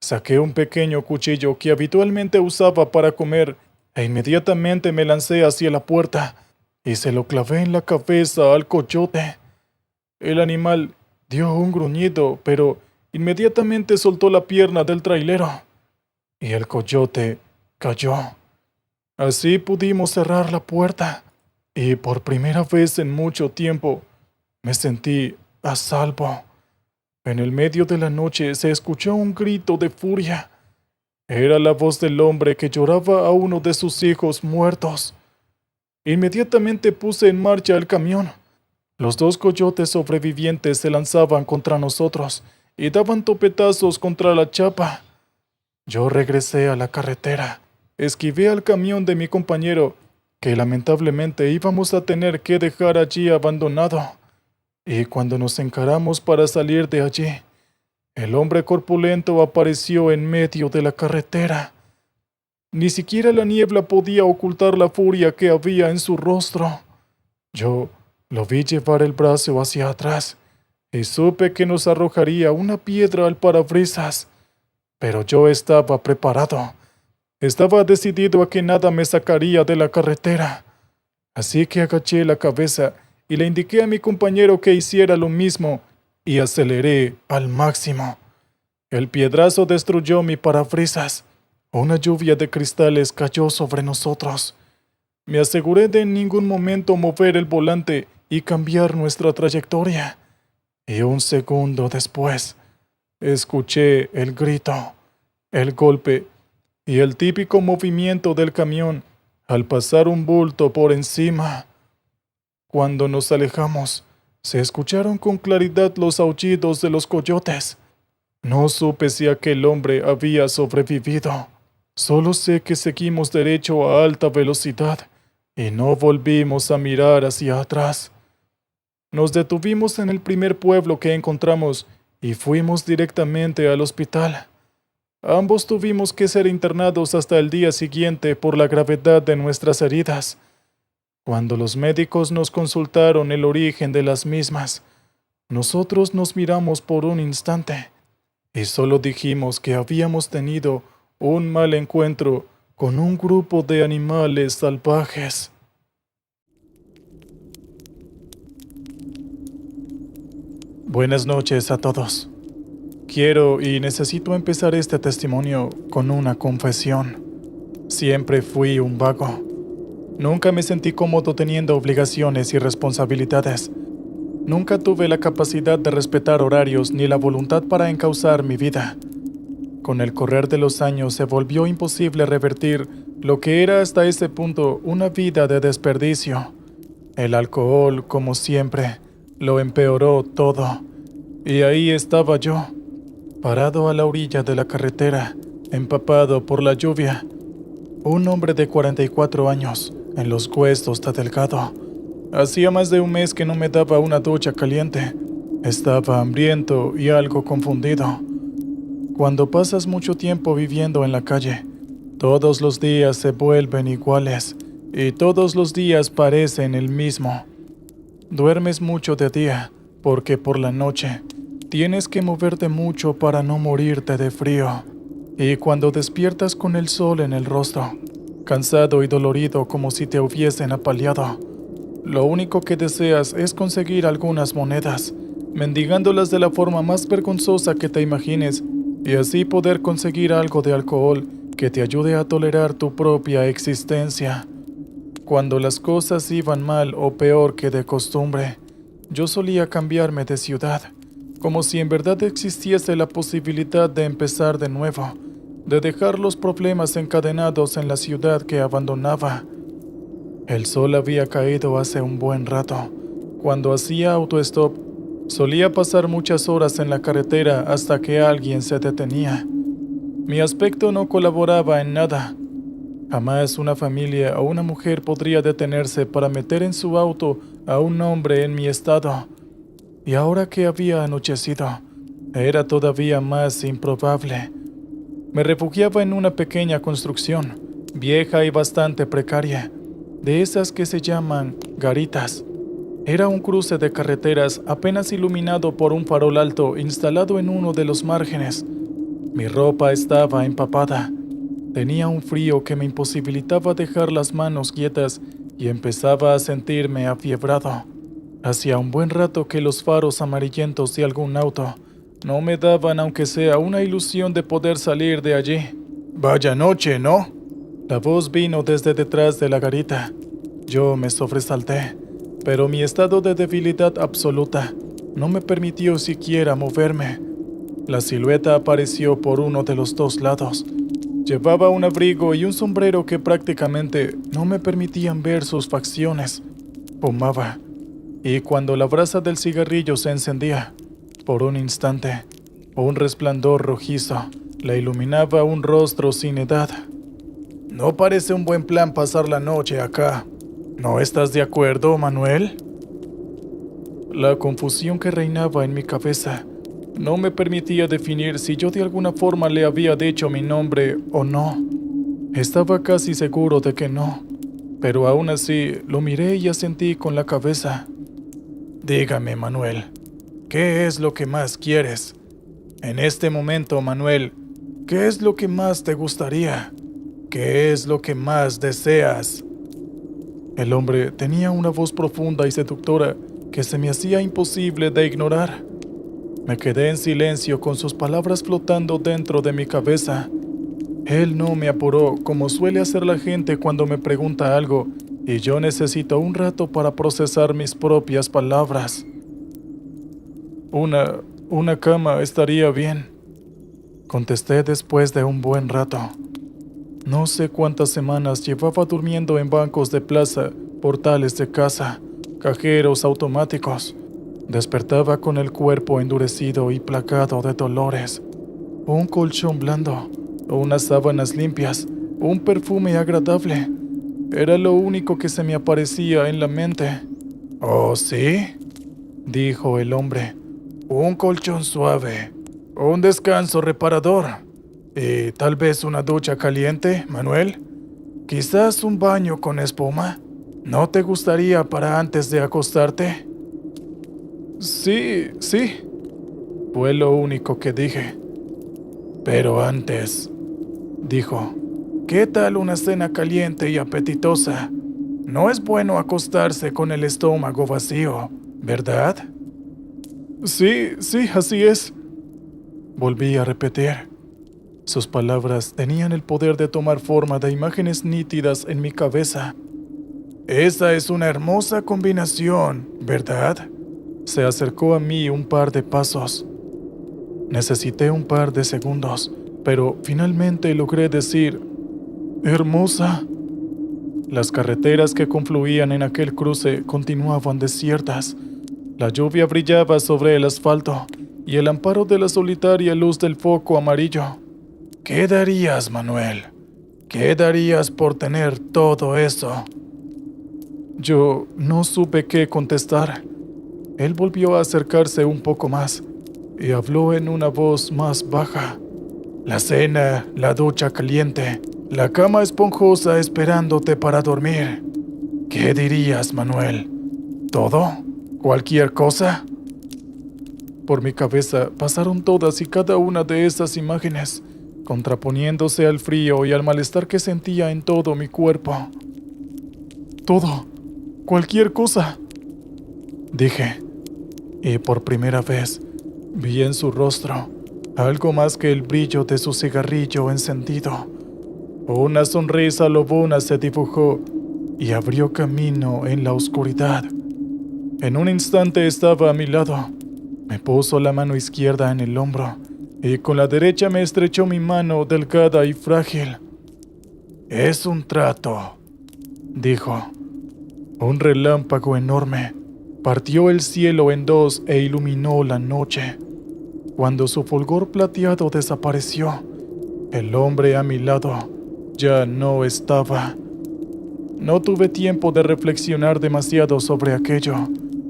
Saqué un pequeño cuchillo que habitualmente usaba para comer e inmediatamente me lancé hacia la puerta y se lo clavé en la cabeza al coyote. El animal dio un gruñido, pero inmediatamente soltó la pierna del trailero y el coyote cayó. Así pudimos cerrar la puerta y por primera vez en mucho tiempo me sentí a salvo. En el medio de la noche se escuchó un grito de furia. Era la voz del hombre que lloraba a uno de sus hijos muertos. Inmediatamente puse en marcha el camión. Los 2 coyotes sobrevivientes se lanzaban contra nosotros y daban topetazos contra la chapa. Yo regresé a la carretera. Esquivé al camión de mi compañero, que lamentablemente íbamos a tener que dejar allí abandonado. Y cuando nos encaramos para salir de allí, el hombre corpulento apareció en medio de la carretera. Ni siquiera la niebla podía ocultar la furia que había en su rostro. Yo lo vi llevar el brazo hacia atrás y supe que nos arrojaría una piedra al parabrisas. Pero yo estaba preparado. Estaba decidido a que nada me sacaría de la carretera. Así que agaché la cabeza y le indiqué a mi compañero que hiciera lo mismo y aceleré al máximo. El piedrazo destruyó mi parabrisas. Una lluvia de cristales cayó sobre nosotros. Me aseguré de en ningún momento mover el volante y cambiar nuestra trayectoria. Y un segundo después, escuché el grito, el golpe y el típico movimiento del camión al pasar un bulto por encima. Cuando nos alejamos, se escucharon con claridad los aullidos de los coyotes. No supe si aquel hombre había sobrevivido. Solo sé que seguimos derecho a alta velocidad y no volvimos a mirar hacia atrás. Nos detuvimos en el primer pueblo que encontramos y fuimos directamente al hospital. Ambos tuvimos que ser internados hasta el día siguiente por la gravedad de nuestras heridas. Cuando los médicos nos consultaron el origen de las mismas, nosotros nos miramos por un instante y solo dijimos que habíamos tenido un mal encuentro con un grupo de animales salvajes. Buenas noches a todos. Quiero y necesito empezar este testimonio con una confesión. Siempre fui un vago. Nunca me sentí cómodo teniendo obligaciones y responsabilidades. Nunca tuve la capacidad de respetar horarios ni la voluntad para encauzar mi vida. Con el correr de los años se volvió imposible revertir lo que era hasta ese punto una vida de desperdicio. El alcohol, como siempre, lo empeoró todo. Y ahí estaba yo, parado a la orilla de la carretera, empapado por la lluvia. Un hombre de 44 años, en los huesos de delgado. Hacía más de un mes que no me daba una ducha caliente. Estaba hambriento y algo confundido. Cuando pasas mucho tiempo viviendo en la calle, todos los días se vuelven iguales y todos los días parecen el mismo. Duermes mucho de día porque por la noche tienes que moverte mucho para no morirte de frío. Y cuando despiertas con el sol en el rostro, cansado y dolorido como si te hubiesen apaleado, lo único que deseas es conseguir algunas monedas, mendigándolas de la forma más vergonzosa que te imagines, y así poder conseguir algo de alcohol que te ayude a tolerar tu propia existencia. Cuando las cosas iban mal o peor que de costumbre, yo solía cambiarme de ciudad, como si en verdad existiese la posibilidad de empezar de nuevo, de dejar los problemas encadenados en la ciudad que abandonaba. El sol había caído hace un buen rato. Cuando hacía autostop, solía pasar muchas horas en la carretera hasta que alguien se detenía. Mi aspecto no colaboraba en nada. Jamás una familia o una mujer podría detenerse para meter en su auto a un hombre en mi estado. Y ahora que había anochecido, era todavía más improbable. Me refugiaba en una pequeña construcción, vieja y bastante precaria, de esas que se llaman garitas. Era un cruce de carreteras apenas iluminado por un farol alto instalado en uno de los márgenes. Mi ropa estaba empapada. Tenía un frío que me imposibilitaba dejar las manos quietas y empezaba a sentirme afiebrado. Hacía un buen rato que los faros amarillentos de algún auto no me daban aunque sea una ilusión de poder salir de allí. Vaya noche, ¿no? La voz vino desde detrás de la garita. Yo me sobresalté, pero mi estado de debilidad absoluta no me permitió siquiera moverme. La silueta apareció por uno de los dos lados. Llevaba un abrigo y un sombrero que prácticamente no me permitían ver sus facciones. Fumaba, y cuando la brasa del cigarrillo se encendía, por un instante, un resplandor rojizo le iluminaba un rostro sin edad. No parece un buen plan pasar la noche acá. ¿No estás de acuerdo, Manuel? La confusión que reinaba en mi cabeza no me permitía definir si yo de alguna forma le había dicho mi nombre o no. Estaba casi seguro de que no, pero aún así lo miré y asentí con la cabeza. Dígame, Manuel, ¿qué es lo que más quieres? En este momento, Manuel, ¿qué es lo que más te gustaría? ¿Qué es lo que más deseas? El hombre tenía una voz profunda y seductora que se me hacía imposible de ignorar. Me quedé en silencio con sus palabras flotando dentro de mi cabeza. Él no me apuró como suele hacer la gente cuando me pregunta algo, y yo necesito un rato para procesar mis propias palabras. Una cama estaría bien, contesté después de un buen rato. No sé cuántas semanas llevaba durmiendo en bancos de plaza, portales de casa, cajeros automáticos. Despertaba con el cuerpo endurecido y plagado de dolores. Un colchón blando, unas sábanas limpias, un perfume agradable. Era lo único que se me aparecía en la mente. ¿Oh, sí?, dijo el hombre. Un colchón suave, un descanso reparador y tal vez una ducha caliente, Manuel. Quizás un baño con espuma. ¿No te gustaría para antes de acostarte? Sí, fue lo único que dije. Pero antes, dijo, ¿qué tal una cena caliente y apetitosa? No es bueno acostarse con el estómago vacío, ¿verdad? Sí, así es. volví a repetir. Sus palabras tenían el poder de tomar forma de imágenes nítidas en mi cabeza. Esa es una hermosa combinación, ¿verdad? Se acercó a mí un par de pasos. Necesité un par de segundos, pero finalmente logré decir, hermosa. Las carreteras que confluían en aquel cruce continuaban desiertas. La lluvia brillaba sobre el asfalto y el amparo de la solitaria luz del foco amarillo. ¿Qué darías, Manuel? ¿Qué darías por tener todo eso? Yo no supe qué contestar. Él volvió a acercarse un poco más y habló en una voz más baja. La cena, la ducha caliente, la cama esponjosa esperándote para dormir. ¿Qué dirías, Manuel? ¿Todo? ¿Cualquier cosa? Por mi cabeza pasaron todas y cada una de esas imágenes, contraponiéndose al frío y al malestar que sentía en todo mi cuerpo. Todo, cualquier cosa, dije, y por primera vez vi en su rostro algo más que el brillo de su cigarrillo encendido. Una sonrisa lobuna se dibujó y abrió camino en la oscuridad. En un instante estaba a mi lado. Me puso la mano izquierda en el hombro y con la derecha me estrechó mi mano delgada y frágil. Es un trato, dijo. Un relámpago enorme partió el cielo en dos e iluminó la noche. Cuando su fulgor plateado desapareció, el hombre a mi lado ya no estaba. No tuve tiempo de reflexionar demasiado sobre aquello,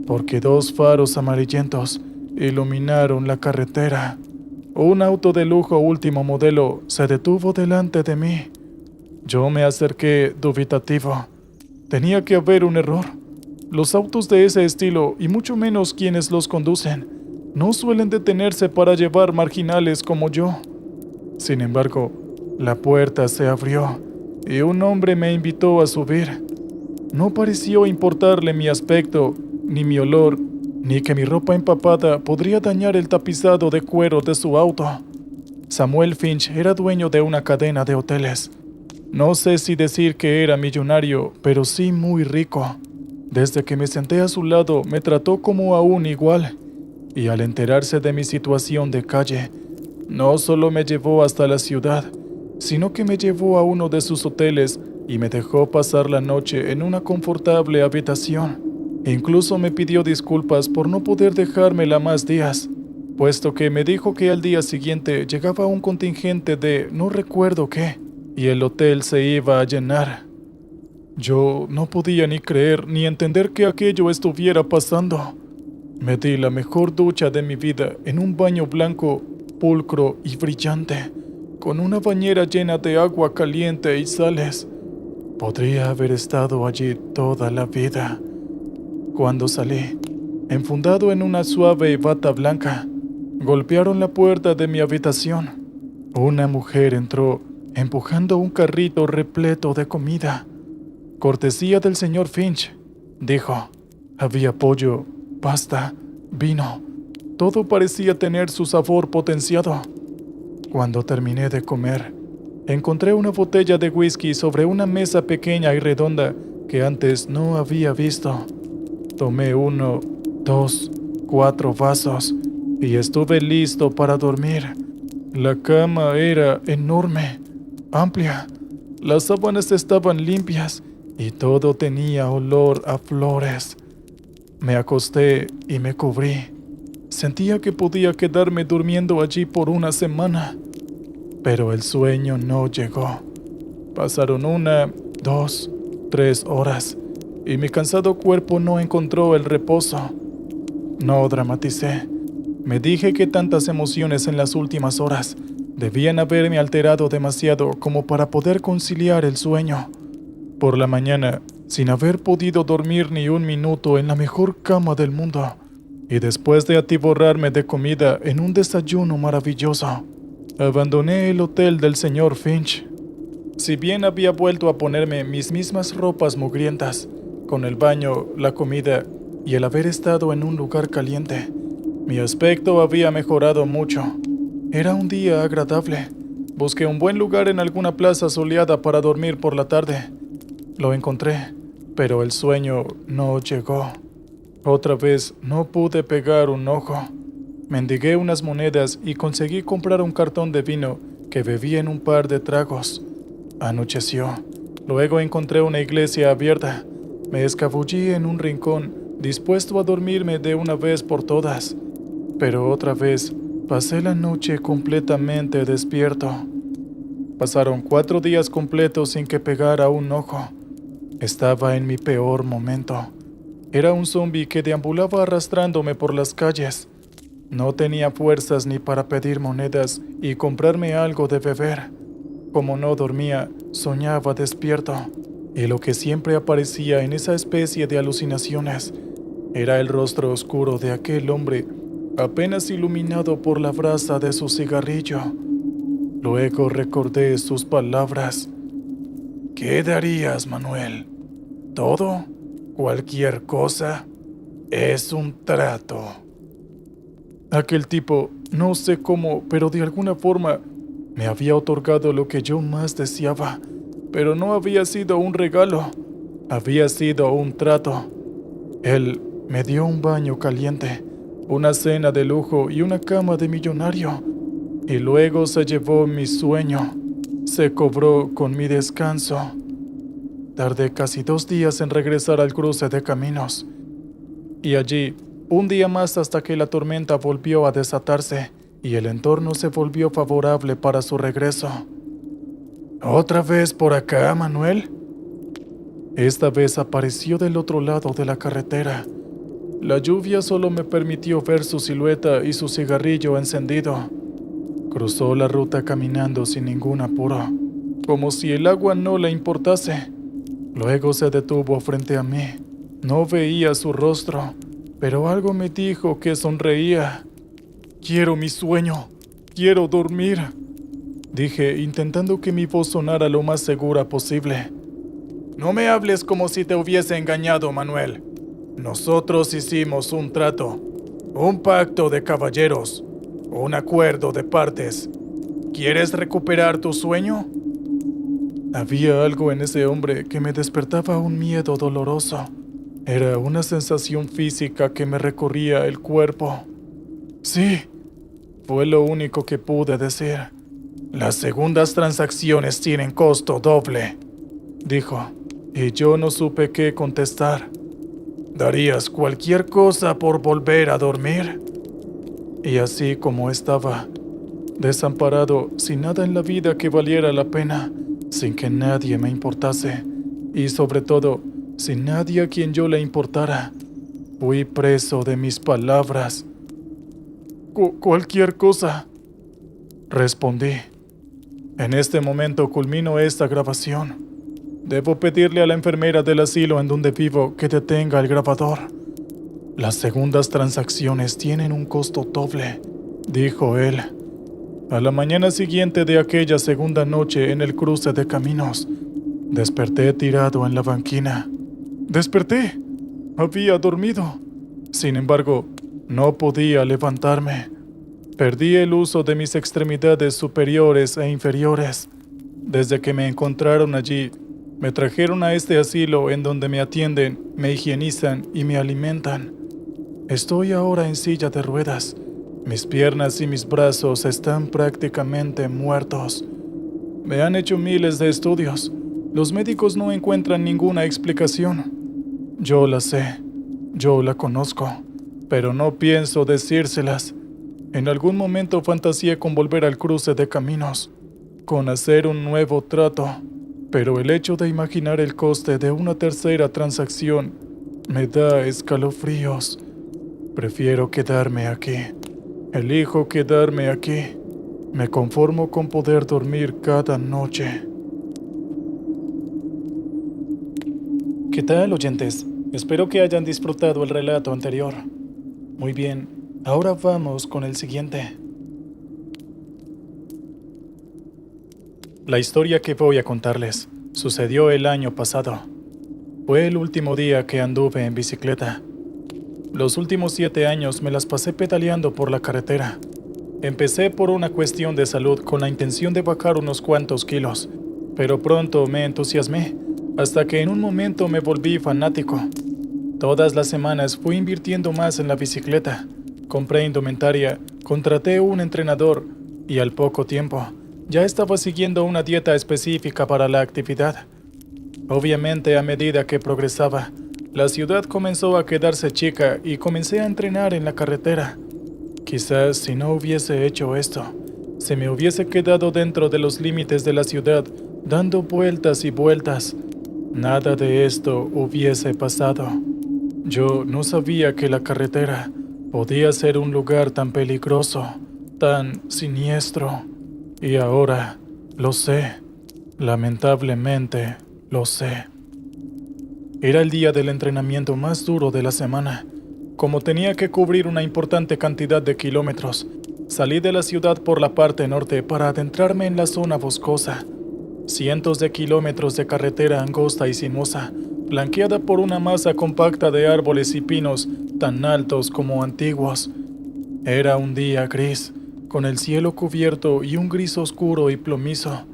porque dos faros amarillentos iluminaron la carretera. Un auto de lujo último modelo se detuvo delante de mí. Yo me acerqué dubitativo. Tenía que haber un error. Los autos de ese estilo, y mucho menos quienes los conducen, no suelen detenerse para llevar marginales como yo. Sin embargo, la puerta se abrió y un hombre me invitó a subir. No pareció importarle mi aspecto, ni mi olor, ni que mi ropa empapada podría dañar el tapizado de cuero de su auto. Samuel Finch era dueño de una cadena de hoteles. No sé si decir que era millonario, pero sí muy rico. Desde que me senté a su lado me trató como a un igual, y al enterarse de mi situación de calle, no solo me llevó hasta la ciudad, sino que me llevó a uno de sus hoteles y me dejó pasar la noche en una confortable habitación. Incluso me pidió disculpas por no poder dejármela más días, puesto que me dijo que al día siguiente llegaba un contingente de no recuerdo qué, y el hotel se iba a llenar. Yo no podía ni creer ni entender que aquello estuviera pasando. Me di la mejor ducha de mi vida en un baño blanco, pulcro y brillante, con una bañera llena de agua caliente y sales. Podría haber estado allí toda la vida. Cuando salí, enfundado en una suave bata blanca, golpearon la puerta de mi habitación. Una mujer entró empujando un carrito repleto de comida. Cortesía del señor Finch, dijo. Había pollo, pasta, vino. Todo parecía tener su sabor potenciado. Cuando terminé de comer, encontré una botella de whisky sobre una mesa pequeña y redonda que antes no había visto. Tomé 1, 2, 4 vasos y estuve listo para dormir. La cama era enorme, amplia. Las sábanas estaban limpias y todo tenía olor a flores. Me acosté y me cubrí. Sentía que podía quedarme durmiendo allí por una semana, pero el sueño no llegó. Pasaron 1, 2, 3 horas y mi cansado cuerpo no encontró el reposo. No dramaticé. Me dije que tantas emociones en las últimas horas debían haberme alterado demasiado como para poder conciliar el sueño. Por la mañana, sin haber podido dormir ni un minuto en la mejor cama del mundo, y después de atiborrarme de comida en un desayuno maravilloso, abandoné el hotel del señor Finch. Si bien había vuelto a ponerme mis mismas ropas mugrientas, con el baño, la comida y el haber estado en un lugar caliente, mi aspecto había mejorado mucho. Era un día agradable. Busqué un buen lugar en alguna plaza soleada para dormir por la tarde. Lo encontré, pero el sueño no llegó. Otra vez no pude pegar un ojo. Mendigué unas monedas y conseguí comprar un cartón de vino que bebí en un par de tragos. Anocheció. Luego encontré una iglesia abierta. Me escabullí en un rincón, dispuesto a dormirme de una vez por todas. Pero otra vez pasé la noche completamente despierto. Pasaron 4 días completos sin que pegara un ojo. Estaba en mi peor momento. Era un zombi que deambulaba arrastrándome por las calles. No tenía fuerzas ni para pedir monedas y comprarme algo de beber. Como no dormía, soñaba despierto, y lo que siempre aparecía en esa especie de alucinaciones era el rostro oscuro de aquel hombre, apenas iluminado por la brasa de su cigarrillo. Luego recordé sus palabras. ¿Qué darías, Manuel? ¿Todo? ¿Cualquier cosa? Es un trato. Aquel tipo, no sé cómo, pero de alguna forma, me había otorgado lo que yo más deseaba, pero no había sido un regalo, había sido un trato. Él me dio un baño caliente, una cena de lujo y una cama de millonario, y luego se llevó mi sueño, se cobró con mi descanso. Tardé casi 2 días en regresar al cruce de caminos, y allí, un día más hasta que la tormenta volvió a desatarse y el entorno se volvió favorable para su regreso. ¿Otra vez por acá, Manuel? Esta vez apareció del otro lado de la carretera. La lluvia solo me permitió ver su silueta y su cigarrillo encendido. Cruzó la ruta caminando sin ningún apuro, como si el agua no le importase. Luego se detuvo frente a mí. No veía su rostro, pero algo me dijo que sonreía. «Quiero mi sueño. Quiero dormir», dije, intentando que mi voz sonara lo más segura posible. «No me hables como si te hubiese engañado, Manuel. Nosotros hicimos un trato, un pacto de caballeros, un acuerdo de partes. ¿Quieres recuperar tu sueño?» Había algo en ese hombre que me despertaba un miedo doloroso. Era una sensación física que me recorría el cuerpo. «Sí», fue lo único que pude decir. «Las segundas transacciones tienen costo doble», dijo, y yo no supe qué contestar. «¿Darías cualquier cosa por volver a dormir?» Y así como estaba, desamparado, sin nada en la vida que valiera la pena, sin que nadie me importase, y sobre todo, sin nadie a quien yo le importara, fui preso de mis palabras. «Cualquier cosa», respondí. En este momento culmino esta grabación. Debo pedirle a la enfermera del asilo en donde vivo que detenga el grabador. «Las segundas transacciones tienen un costo doble», dijo él. A la mañana siguiente de aquella segunda noche en el cruce de caminos, desperté tirado en la banquina. Desperté. Había dormido. Sin embargo, no podía levantarme. Perdí el uso de mis extremidades superiores e inferiores. Desde que me encontraron allí, me trajeron a este asilo en donde me atienden, me higienizan y me alimentan. Estoy ahora en silla de ruedas. Mis piernas y mis brazos están prácticamente muertos. Me han hecho miles de estudios. Los médicos no encuentran ninguna explicación. Yo la sé, yo la conozco, pero no pienso decírselas. En algún momento fantaseé con volver al cruce de caminos, con hacer un nuevo trato, pero el hecho de imaginar el coste de una tercera transacción me da escalofríos. Prefiero quedarme aquí. Elijo quedarme aquí. Me conformo con poder dormir cada noche. ¿Qué tal, oyentes? Espero que hayan disfrutado el relato anterior. Muy bien, ahora vamos con el siguiente. La historia que voy a contarles sucedió el año pasado. Fue el último día que anduve en bicicleta. Los últimos 7 años me las pasé pedaleando por la carretera. Empecé por una cuestión de salud con la intención de bajar unos cuantos kilos, pero pronto me entusiasmé, hasta que en un momento me volví fanático. Todas las semanas fui invirtiendo más en la bicicleta, compré indumentaria, contraté un entrenador y al poco tiempo ya estaba siguiendo una dieta específica para la actividad. Obviamente, a medida que progresaba, la ciudad comenzó a quedarse chica y comencé a entrenar en la carretera. Quizás si no hubiese hecho esto, se me hubiese quedado dentro de los límites de la ciudad, dando vueltas y vueltas. Nada de esto hubiese pasado. Yo no sabía que la carretera podía ser un lugar tan peligroso, tan siniestro. Y ahora lo sé. Lamentablemente, lo sé. Era el día del entrenamiento más duro de la semana. Como tenía que cubrir una importante cantidad de kilómetros, salí de la ciudad por la parte norte para adentrarme en la zona boscosa. Cientos de kilómetros de carretera angosta y sinuosa, flanqueada por una masa compacta de árboles y pinos tan altos como antiguos. Era un día gris, con el cielo cubierto y un gris oscuro y plomizo.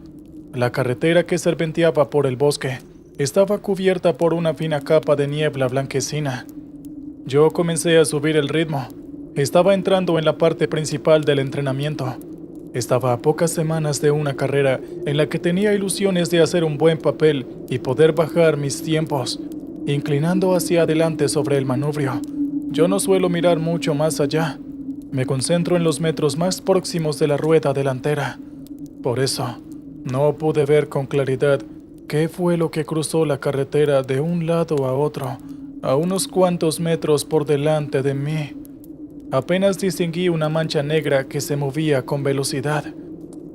La carretera que serpenteaba por el bosque estaba cubierta por una fina capa de niebla blanquecina. Yo comencé a subir el ritmo. Estaba entrando en la parte principal del entrenamiento. Estaba a pocas semanas de una carrera en la que tenía ilusiones de hacer un buen papel y poder bajar mis tiempos, inclinando hacia adelante sobre el manubrio. Yo no suelo mirar mucho más allá. Me concentro en los metros más próximos de la rueda delantera. Por eso, no pude ver con claridad qué fue lo que cruzó la carretera de un lado a otro, a unos cuantos metros por delante de mí. Apenas distinguí una mancha negra que se movía con velocidad.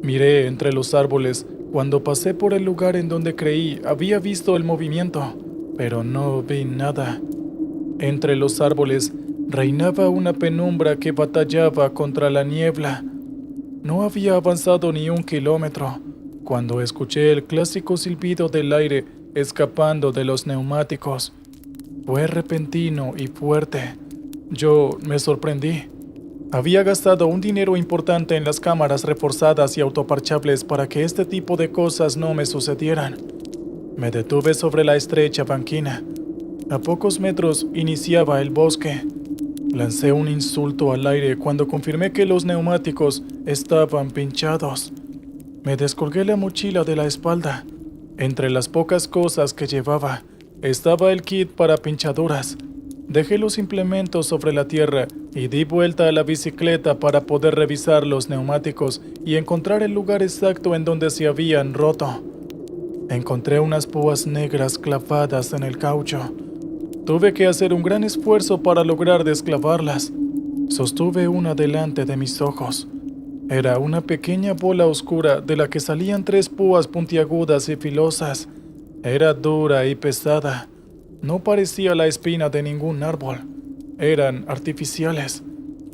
Miré entre los árboles cuando pasé por el lugar en donde creí había visto el movimiento, pero no vi nada. Entre los árboles reinaba una penumbra que batallaba contra la niebla. No había avanzado ni un kilómetro cuando escuché el clásico silbido del aire escapando de los neumáticos. Fue repentino y fuerte. Yo me sorprendí. Había gastado un dinero importante en las cámaras reforzadas y autoparchables para que este tipo de cosas no me sucedieran. Me detuve sobre la estrecha banquina. A pocos metros iniciaba el bosque. Lancé un insulto al aire cuando confirmé que los neumáticos estaban pinchados. Me descolgué la mochila de la espalda. Entre las pocas cosas que llevaba, estaba el kit para pinchaduras. Dejé los implementos sobre la tierra y di vuelta a la bicicleta para poder revisar los neumáticos y encontrar el lugar exacto en donde se habían roto. Encontré unas púas negras clavadas en el caucho. Tuve que hacer un gran esfuerzo para lograr desclavarlas. Sostuve una delante de mis ojos. Era una pequeña bola oscura de la que salían 3 púas puntiagudas y filosas. Era dura y pesada. No parecía la espina de ningún árbol. Eran artificiales.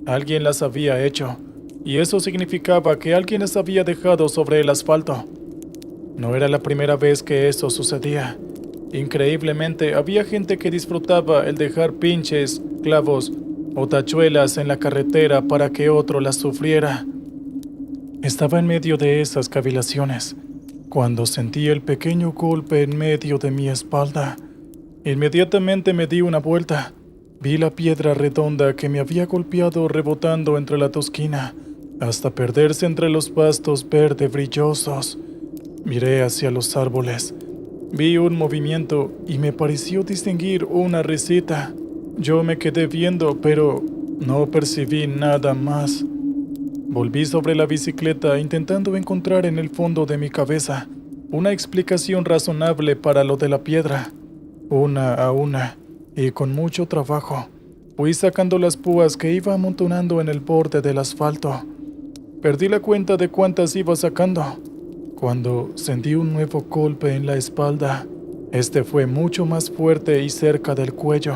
Alguien las había hecho, y eso significaba que alguien las había dejado sobre el asfalto. No era la primera vez que eso sucedía. Increíblemente, había gente que disfrutaba el dejar pinches, clavos o tachuelas en la carretera para que otro las sufriera. Estaba en medio de esas cavilaciones cuando sentí el pequeño golpe en medio de mi espalda. Inmediatamente me di una vuelta. Vi la piedra redonda que me había golpeado rebotando entre la tosquina, hasta perderse entre los pastos verde brillosos. Miré hacia los árboles. Vi un movimiento y me pareció distinguir una risita. Yo me quedé viendo, pero no percibí nada más. Volví sobre la bicicleta intentando encontrar en el fondo de mi cabeza una explicación razonable para lo de la piedra. Una a una, y con mucho trabajo, fui sacando las púas que iba amontonando en el borde del asfalto. Perdí la cuenta de cuántas iba sacando, cuando sentí un nuevo golpe en la espalda. Este fue mucho más fuerte y cerca del cuello.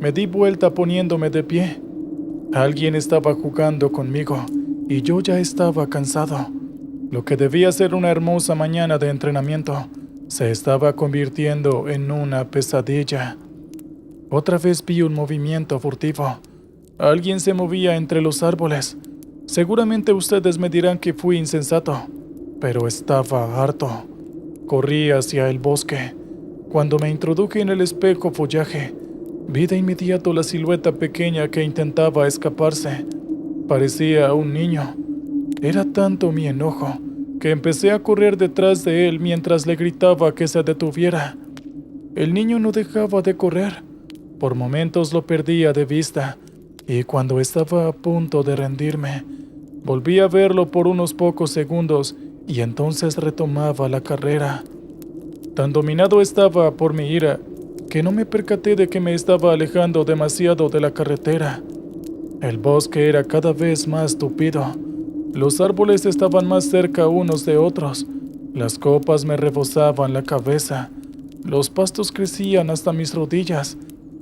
Me di vuelta poniéndome de pie. Alguien estaba jugando conmigo, y yo ya estaba cansado. Lo que debía ser una hermosa mañana de entrenamiento se estaba convirtiendo en una pesadilla. Otra vez vi un movimiento furtivo. Alguien se movía entre los árboles. Seguramente ustedes me dirán que fui insensato, pero estaba harto. Corrí hacia el bosque. Cuando me introduje en el espejo follaje, vi de inmediato la silueta pequeña que intentaba escaparse. Parecía un niño. Era tanto mi enojo que empecé a correr detrás de él mientras le gritaba que se detuviera. El niño no dejaba de correr. Por momentos lo perdía de vista, y cuando estaba a punto de rendirme, volví a verlo por unos pocos segundos y entonces retomaba la carrera. Tan dominado estaba por mi ira que no me percaté de que me estaba alejando demasiado de la carretera. El bosque era cada vez más tupido. Los árboles estaban más cerca unos de otros. Las copas me rebozaban la cabeza. Los pastos crecían hasta mis rodillas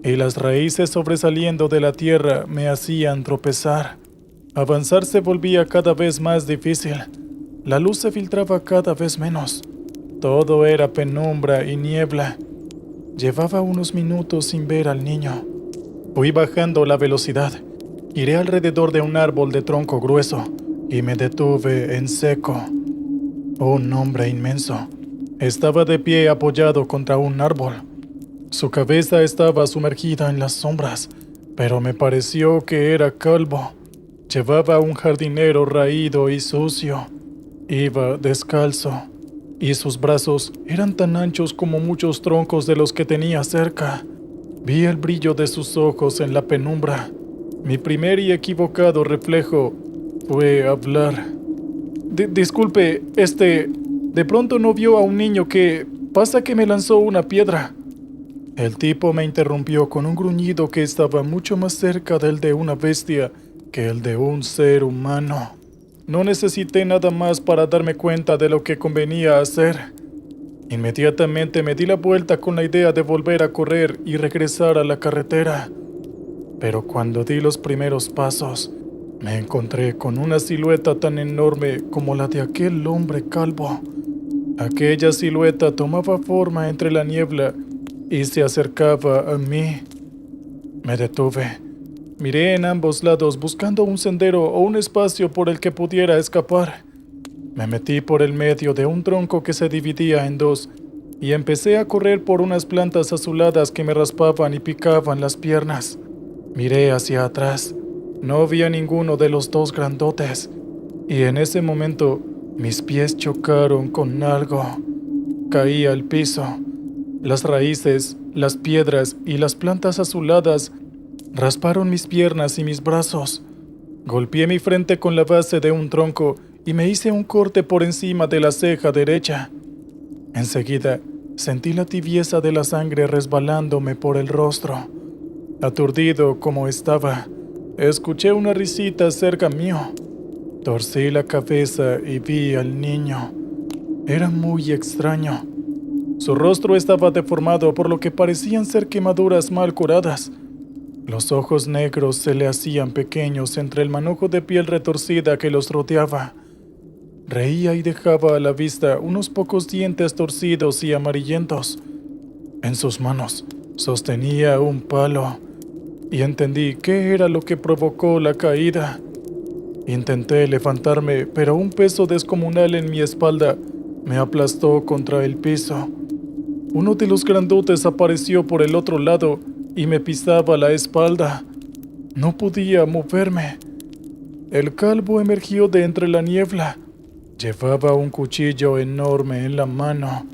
y las raíces sobresaliendo de la tierra me hacían tropezar. Avanzar se volvía cada vez más difícil. La luz se filtraba cada vez menos. Todo era penumbra y niebla. Llevaba unos minutos sin ver al niño. Fui bajando la velocidad. Giré alrededor de un árbol de tronco grueso y me detuve en seco. Un hombre inmenso estaba de pie apoyado contra un árbol. Su cabeza estaba sumergida en las sombras, pero me pareció que era calvo. Llevaba un jardinero raído y sucio. Iba descalzo, y sus brazos eran tan anchos como muchos troncos de los que tenía cerca. Vi el brillo de sus ojos en la penumbra. Mi primer y equivocado reflejo fue hablar. Disculpe, de pronto no vio a un niño que pasa que me lanzó una piedra. El tipo me interrumpió con un gruñido que estaba mucho más cerca del de una bestia que el de un ser humano. No necesité nada más para darme cuenta de lo que convenía hacer. Inmediatamente me di la vuelta con la idea de volver a correr y regresar a la carretera. Pero cuando di los primeros pasos, me encontré con una silueta tan enorme como la de aquel hombre calvo. Aquella silueta tomaba forma entre la niebla y se acercaba a mí. Me detuve. Miré en ambos lados buscando un sendero o un espacio por el que pudiera escapar. Me metí por el medio de un tronco que se dividía en dos y empecé a correr por unas plantas azuladas que me raspaban y picaban las piernas. Miré hacia atrás. No vi a ninguno de los dos grandotes, y en ese momento mis pies chocaron con algo. Caí al piso. Las raíces, las piedras y las plantas azuladas rasparon mis piernas y mis brazos. Golpeé mi frente con la base de un tronco y me hice un corte por encima de la ceja derecha. Enseguida sentí la tibieza de la sangre resbalándome por el rostro. Aturdido como estaba, escuché una risita cerca mío. Torcí la cabeza y vi al niño. Era muy extraño. Su rostro estaba deformado por lo que parecían ser quemaduras mal curadas. Los ojos negros se le hacían pequeños entre el manojo de piel retorcida que los rodeaba. Reía y dejaba a la vista unos pocos dientes torcidos y amarillentos. En sus manos sostenía un palo, y entendí qué era lo que provocó la caída. Intenté levantarme, pero un peso descomunal en mi espalda me aplastó contra el piso. Uno de los grandotes apareció por el otro lado y me pisaba la espalda. No podía moverme. El calvo emergió de entre la niebla. Llevaba un cuchillo enorme en la mano.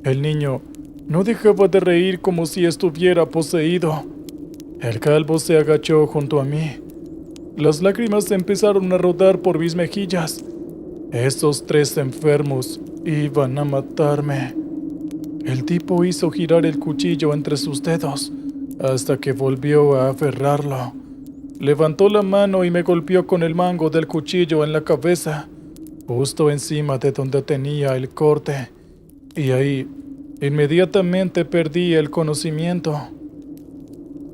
El niño no dejaba de reír como si estuviera poseído. El calvo se agachó junto a mí. Las lágrimas empezaron a rodar por mis mejillas. Esos tres enfermos iban a matarme. El tipo hizo girar el cuchillo entre sus dedos hasta que volvió a aferrarlo. Levantó la mano y me golpeó con el mango del cuchillo en la cabeza, justo encima de donde tenía el corte. Y ahí, inmediatamente perdí el conocimiento.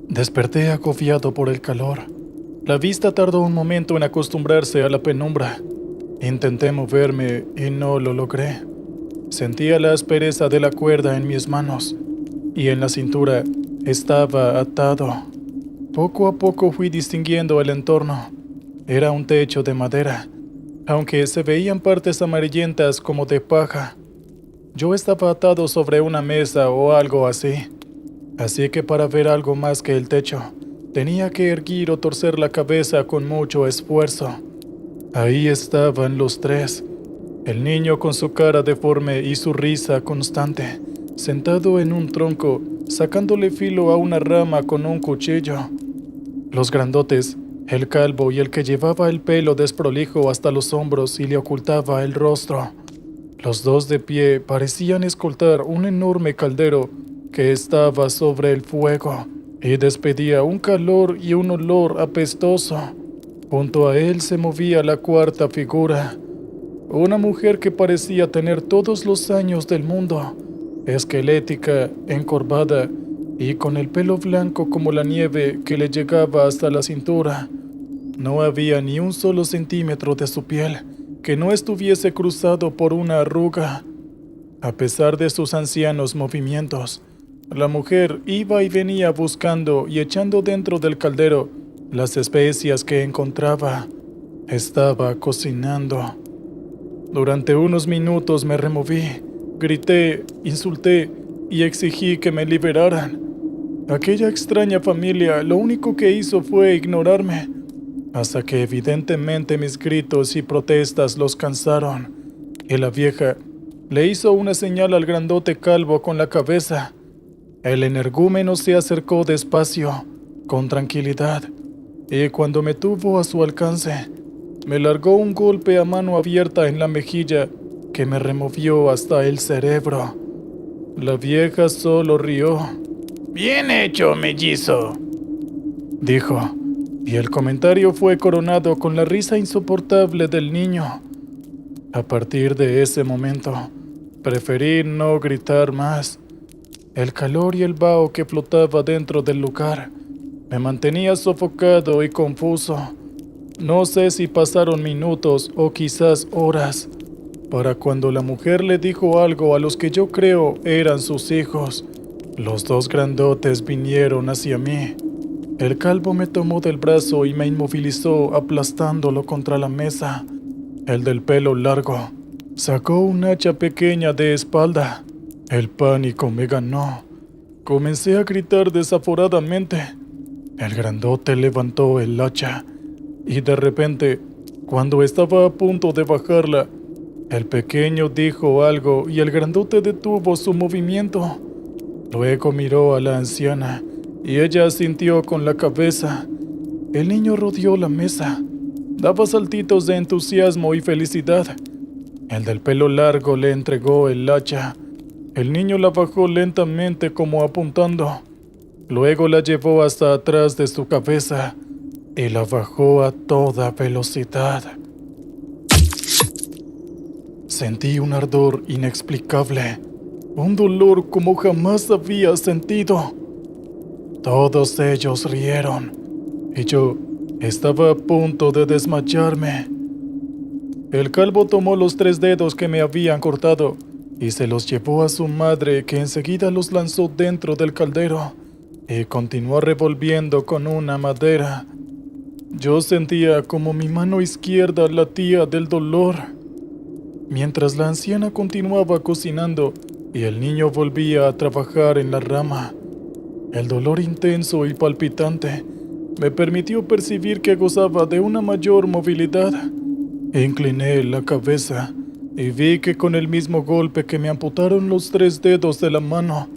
Desperté agobiado por el calor. La vista tardó un momento en acostumbrarse a la penumbra. Intenté moverme y no lo logré. Sentía la aspereza de la cuerda en mis manos y en la cintura estaba atado. Poco a poco fui distinguiendo el entorno. Era un techo de madera, aunque se veían partes amarillentas como de paja. Yo estaba atado sobre una mesa o algo así que para ver algo más que el techo, tenía que erguir o torcer la cabeza con mucho esfuerzo. Ahí estaban los tres, el niño con su cara deforme y su risa constante, sentado en un tronco, sacándole filo a una rama con un cuchillo. Los grandotes, el calvo y el que llevaba el pelo desprolijo hasta los hombros y le ocultaba el rostro. Los dos de pie parecían escoltar un enorme caldero que estaba sobre el fuego y despedía un calor y un olor apestoso. Junto a él se movía la cuarta figura, una mujer que parecía tener todos los años del mundo, esquelética, encorvada y con el pelo blanco como la nieve que le llegaba hasta la cintura. No había ni un solo centímetro de su piel que no estuviese cruzado por una arruga. A pesar de sus ancianos movimientos, la mujer iba y venía buscando y echando dentro del caldero las especias que encontraba. Estaba cocinando. Durante unos minutos me removí, grité, insulté y exigí que me liberaran. Aquella extraña familia lo único que hizo fue ignorarme, hasta que evidentemente mis gritos y protestas los cansaron, y la vieja le hizo una señal al grandote calvo con la cabeza. El energúmeno se acercó despacio, con tranquilidad, y cuando me tuvo a su alcance, me largó un golpe a mano abierta en la mejilla que me removió hasta el cerebro. La vieja solo rió. «Bien hecho, mellizo», dijo, y el comentario fue coronado con la risa insoportable del niño. A partir de ese momento, preferí no gritar más. El calor y el vaho que flotaba dentro del lugar me mantenía sofocado y confuso. No sé si pasaron minutos o quizás horas, para cuando la mujer le dijo algo a los que yo creo eran sus hijos. Los dos grandotes vinieron hacia mí. El calvo me tomó del brazo y me inmovilizó aplastándolo contra la mesa. El del pelo largo sacó un hacha pequeña de espalda. El pánico me ganó. Comencé a gritar desaforadamente. El grandote levantó el hacha y de repente, cuando estaba a punto de bajarla, el pequeño dijo algo y el grandote detuvo su movimiento. Luego miró a la anciana y ella asintió con la cabeza. El niño rodeó la mesa. Daba saltitos de entusiasmo y felicidad. El del pelo largo le entregó el hacha. El niño la bajó lentamente como apuntando. Luego la llevó hasta atrás de su cabeza y la bajó a toda velocidad. Sentí un ardor inexplicable, un dolor como jamás había sentido. Todos ellos rieron y yo estaba a punto de desmayarme. El calvo tomó los 3 dedos que me habían cortado y se los llevó a su madre, que enseguida los lanzó dentro del caldero y continuó revolviendo con una madera. Yo sentía como mi mano izquierda latía del dolor. Mientras la anciana continuaba cocinando y el niño volvía a trabajar en la rama, el dolor intenso y palpitante me permitió percibir que gozaba de una mayor movilidad. Incliné la cabeza y vi que con el mismo golpe que me amputaron los 3 dedos de la mano,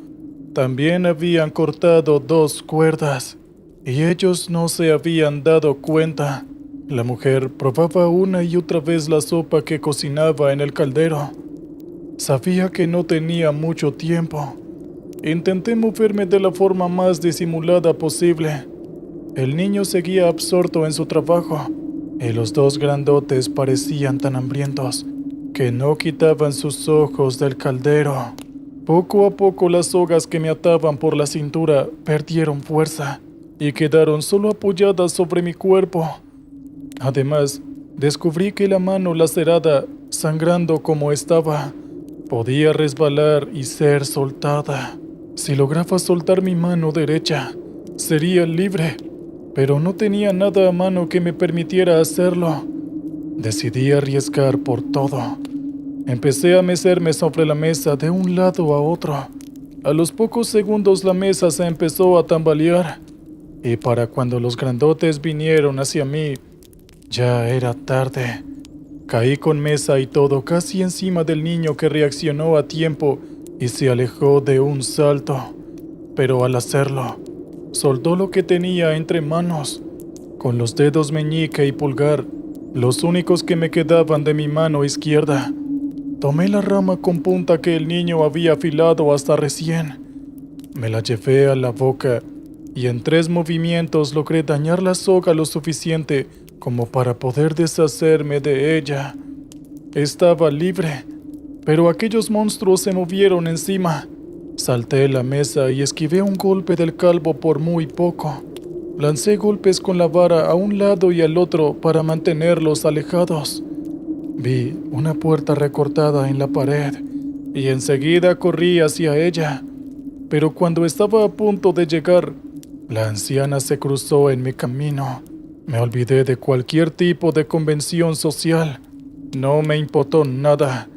también habían cortado 2 cuerdas, y ellos no se habían dado cuenta. La mujer probaba una y otra vez la sopa que cocinaba en el caldero. Sabía que no tenía mucho tiempo. Intenté moverme de la forma más disimulada posible. El niño seguía absorto en su trabajo, y los 2 grandotes parecían tan hambrientos que no quitaban sus ojos del caldero. Poco a poco las sogas que me ataban por la cintura perdieron fuerza y quedaron solo apoyadas sobre mi cuerpo. Además, descubrí que la mano lacerada, sangrando como estaba, podía resbalar y ser soltada. Si lograba soltar mi mano derecha, sería libre, pero no tenía nada a mano que me permitiera hacerlo. Decidí arriesgar por todo. Empecé a mecerme sobre la mesa de un lado a otro. A los pocos segundos la mesa se empezó a tambalear, y para cuando los grandotes vinieron hacia mí, ya era tarde. Caí con mesa y todo casi encima del niño, que reaccionó a tiempo y se alejó de un salto. Pero al hacerlo, soltó lo que tenía entre manos. Con los dedos meñique y pulgar, los únicos que me quedaban de mi mano izquierda, tomé la rama con punta que el niño había afilado hasta recién. Me la llevé a la boca y en 3 movimientos logré dañar la soga lo suficiente como para poder deshacerme de ella. Estaba libre, pero aquellos monstruos se movieron encima. Salté la mesa y esquivé un golpe del calvo por muy poco. Lancé golpes con la vara a un lado y al otro para mantenerlos alejados. Vi una puerta recortada en la pared y enseguida corrí hacia ella. Pero cuando estaba a punto de llegar, la anciana se cruzó en mi camino. Me olvidé de cualquier tipo de convención social. No me importó nada,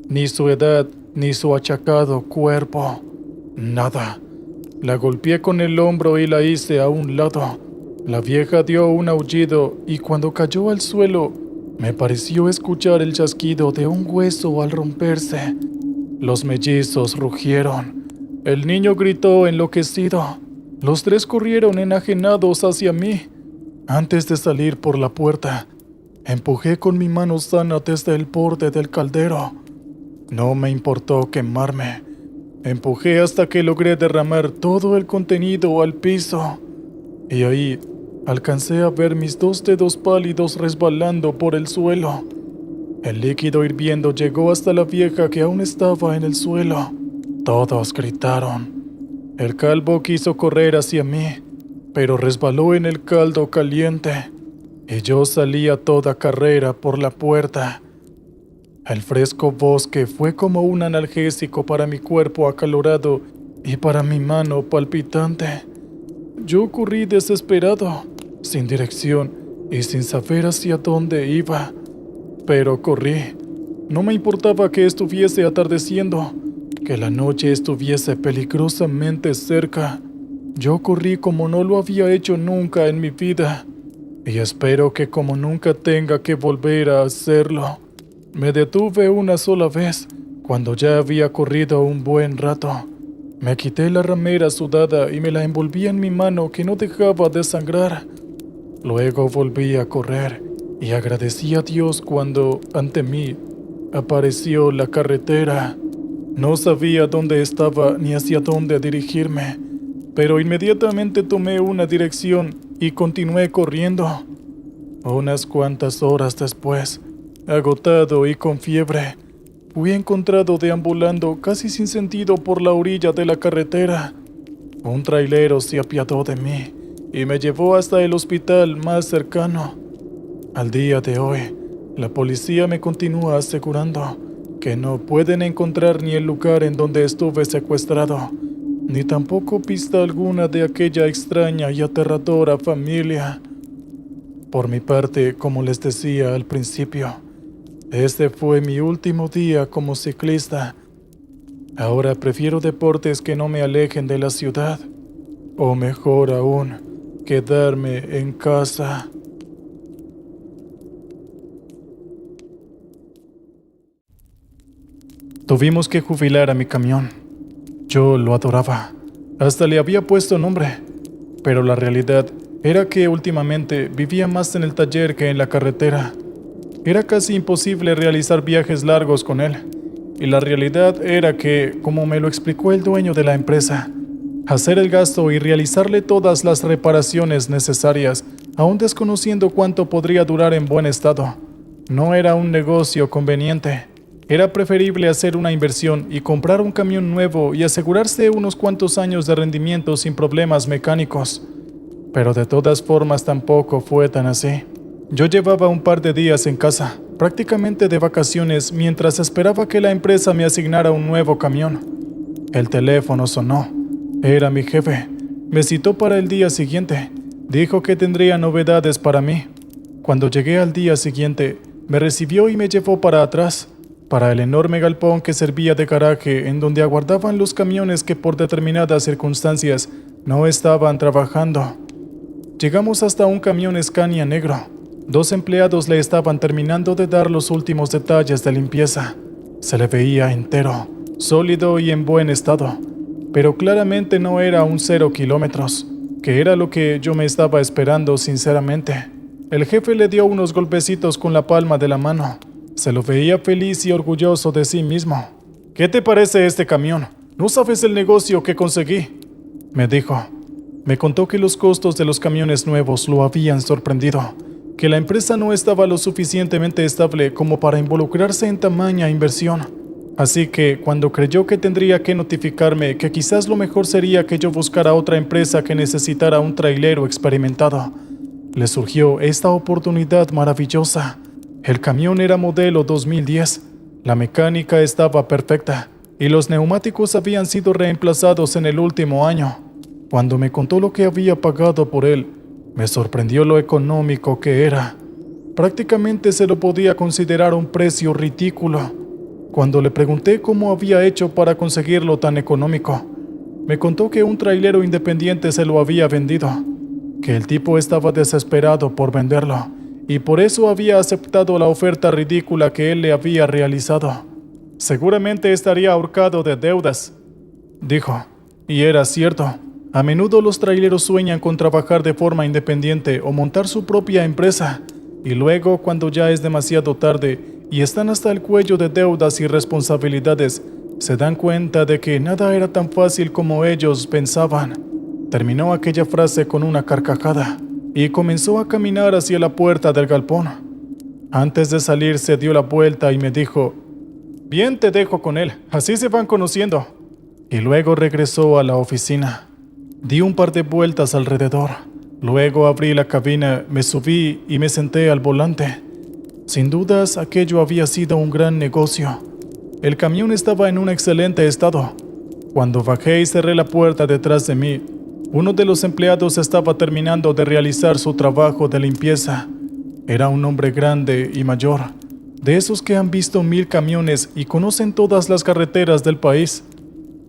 ni su edad, ni su achacado cuerpo. Nada. La golpeé con el hombro y la hice a un lado. La vieja dio un aullido y cuando cayó al suelo, me pareció escuchar el chasquido de un hueso al romperse. Los mellizos rugieron. El niño gritó enloquecido. Los 3 corrieron enajenados hacia mí. Antes de salir por la puerta, empujé con mi mano sana desde el borde del caldero. No me importó quemarme. Empujé hasta que logré derramar todo el contenido al piso. Y ahí alcancé a ver mis 2 dedos pálidos resbalando por el suelo. El líquido hirviendo llegó hasta la vieja, que aún estaba en el suelo. Todos gritaron. El calvo quiso correr hacia mí, pero resbaló en el caldo caliente, y yo salí a toda carrera por la puerta. El fresco bosque fue como un analgésico para mi cuerpo acalorado y para mi mano palpitante. Yo corrí desesperado, sin dirección y sin saber hacia dónde iba. Pero corrí. No me importaba que estuviese atardeciendo, que la noche estuviese peligrosamente cerca. Yo corrí como no lo había hecho nunca en mi vida, y espero que como nunca tenga que volver a hacerlo. Me detuve una sola vez, cuando ya había corrido un buen rato. Me quité la ramera sudada y me la envolví en mi mano, que no dejaba de sangrar. Luego volví a correr y agradecí a Dios cuando, ante mí, apareció la carretera. No sabía dónde estaba ni hacia dónde dirigirme, pero inmediatamente tomé una dirección y continué corriendo. Unas cuantas horas después, agotado y con fiebre, fui encontrado deambulando casi sin sentido por la orilla de la carretera. Un trailero se apiadó de mí y me llevó hasta el hospital más cercano. Al día de hoy, la policía me continúa asegurando que no pueden encontrar ni el lugar en donde estuve secuestrado, ni tampoco pista alguna de aquella extraña y aterradora familia. Por mi parte, como les decía al principio, este fue mi último día como ciclista. Ahora prefiero deportes que no me alejen de la ciudad, o mejor aún, quedarme en casa. Tuvimos que jubilar a mi camión. Yo lo adoraba. Hasta le había puesto nombre. Pero la realidad era que últimamente vivía más en el taller que en la carretera. Era casi imposible realizar viajes largos con él. Y la realidad era que, como me lo explicó el dueño de la empresa, hacer el gasto y realizarle todas las reparaciones necesarias, aún desconociendo cuánto podría durar en buen estado, no era un negocio conveniente. Era preferible hacer una inversión y comprar un camión nuevo y asegurarse unos cuantos años de rendimiento sin problemas mecánicos. Pero de todas formas tampoco fue tan así. Yo llevaba un par de días en casa, prácticamente de vacaciones, mientras esperaba que la empresa me asignara un nuevo camión. El teléfono sonó. Era mi jefe. Me citó para el día siguiente. Dijo que tendría novedades para mí. Cuando llegué al día siguiente, me recibió y me llevó para atrás, para el enorme galpón que servía de garaje en donde aguardaban los camiones que por determinadas circunstancias no estaban trabajando. Llegamos hasta un camión Scania negro. 2 empleados le estaban terminando de dar los últimos detalles de limpieza. Se le veía entero, sólido y en buen estado, pero claramente no era un 0 kilómetros, que era lo que yo me estaba esperando sinceramente. El jefe le dio unos golpecitos con la palma de la mano. Se lo veía feliz y orgulloso de sí mismo. «¿Qué te parece este camión? ¿No sabes el negocio que conseguí?», me dijo. Me contó que los costos de los camiones nuevos lo habían sorprendido, que la empresa no estaba lo suficientemente estable como para involucrarse en tamaña inversión. Así que, cuando creyó que tendría que notificarme que quizás lo mejor sería que yo buscara otra empresa que necesitara un trailero experimentado, le surgió esta oportunidad maravillosa. El camión era modelo 2010, la mecánica estaba perfecta y los neumáticos habían sido reemplazados en el último año. Cuando me contó lo que había pagado por él, me sorprendió lo económico que era. Prácticamente se lo podía considerar un precio ridículo. Cuando le pregunté cómo había hecho para conseguirlo tan económico, me contó que un trailero independiente se lo había vendido, que el tipo estaba desesperado por venderlo y por eso había aceptado la oferta ridícula que él le había realizado. Seguramente estaría ahorcado de deudas, dijo, y era cierto. A menudo los traileros sueñan con trabajar de forma independiente o montar su propia empresa, y luego, cuando ya es demasiado tarde y están hasta el cuello de deudas y responsabilidades, se dan cuenta de que nada era tan fácil como ellos pensaban. Terminó aquella frase con una carcajada y comenzó a caminar hacia la puerta del galpón. Antes de salir se dio la vuelta y me dijo: «Bien, te dejo con él, así se van conociendo». Y luego regresó a la oficina. Di un par de vueltas alrededor. Luego abrí la cabina, me subí y me senté al volante. Sin dudas, aquello había sido un gran negocio. El camión estaba en un excelente estado. Cuando bajé y cerré la puerta detrás de mí, uno de los empleados estaba terminando de realizar su trabajo de limpieza. Era un hombre grande y mayor, de esos que han visto 1000 camiones y conocen todas las carreteras del país.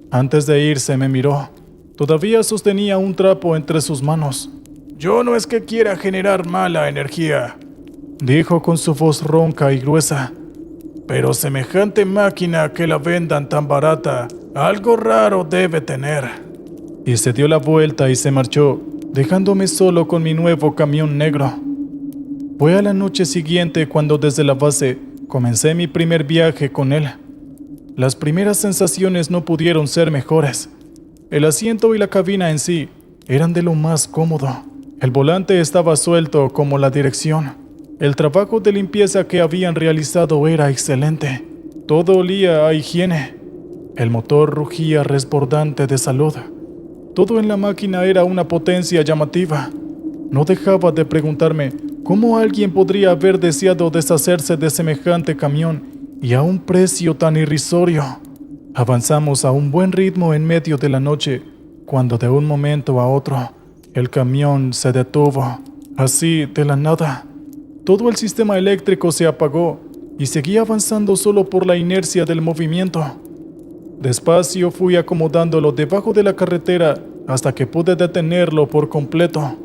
Antes de irse me miró. Todavía sostenía un trapo entre sus manos. «Yo no es que quiera generar mala energía», dijo con su voz ronca y gruesa, «pero semejante máquina que la vendan tan barata, algo raro debe tener». Y se dio la vuelta y se marchó, dejándome solo con mi nuevo camión negro. Fue a la noche siguiente cuando desde la base comencé mi primer viaje con él. Las primeras sensaciones no pudieron ser mejores. El asiento y la cabina en sí eran de lo más cómodo. El volante estaba suelto como la dirección. El trabajo de limpieza que habían realizado era excelente. Todo olía a higiene. El motor rugía desbordante de salud. Todo en la máquina era una potencia llamativa. No dejaba de preguntarme cómo alguien podría haber deseado deshacerse de semejante camión y a un precio tan irrisorio. Avanzamos a un buen ritmo en medio de la noche, cuando de un momento a otro, el camión se detuvo, así de la nada. Todo el sistema eléctrico se apagó y seguía avanzando solo por la inercia del movimiento. Despacio fui acomodándolo debajo de la carretera hasta que pude detenerlo por completo.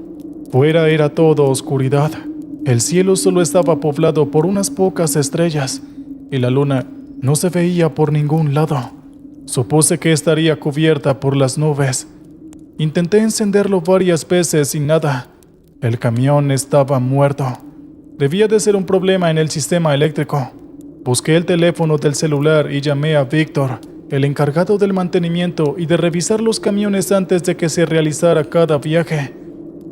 Fuera era todo oscuridad. El cielo solo estaba poblado por unas pocas estrellas y la luna no se veía por ningún lado. Supuse que estaría cubierta por las nubes. Intenté encenderlo varias veces y nada. El camión estaba muerto. Debía de ser un problema en el sistema eléctrico. Busqué el teléfono del celular y llamé a Víctor, el encargado del mantenimiento y de revisar los camiones antes de que se realizara cada viaje.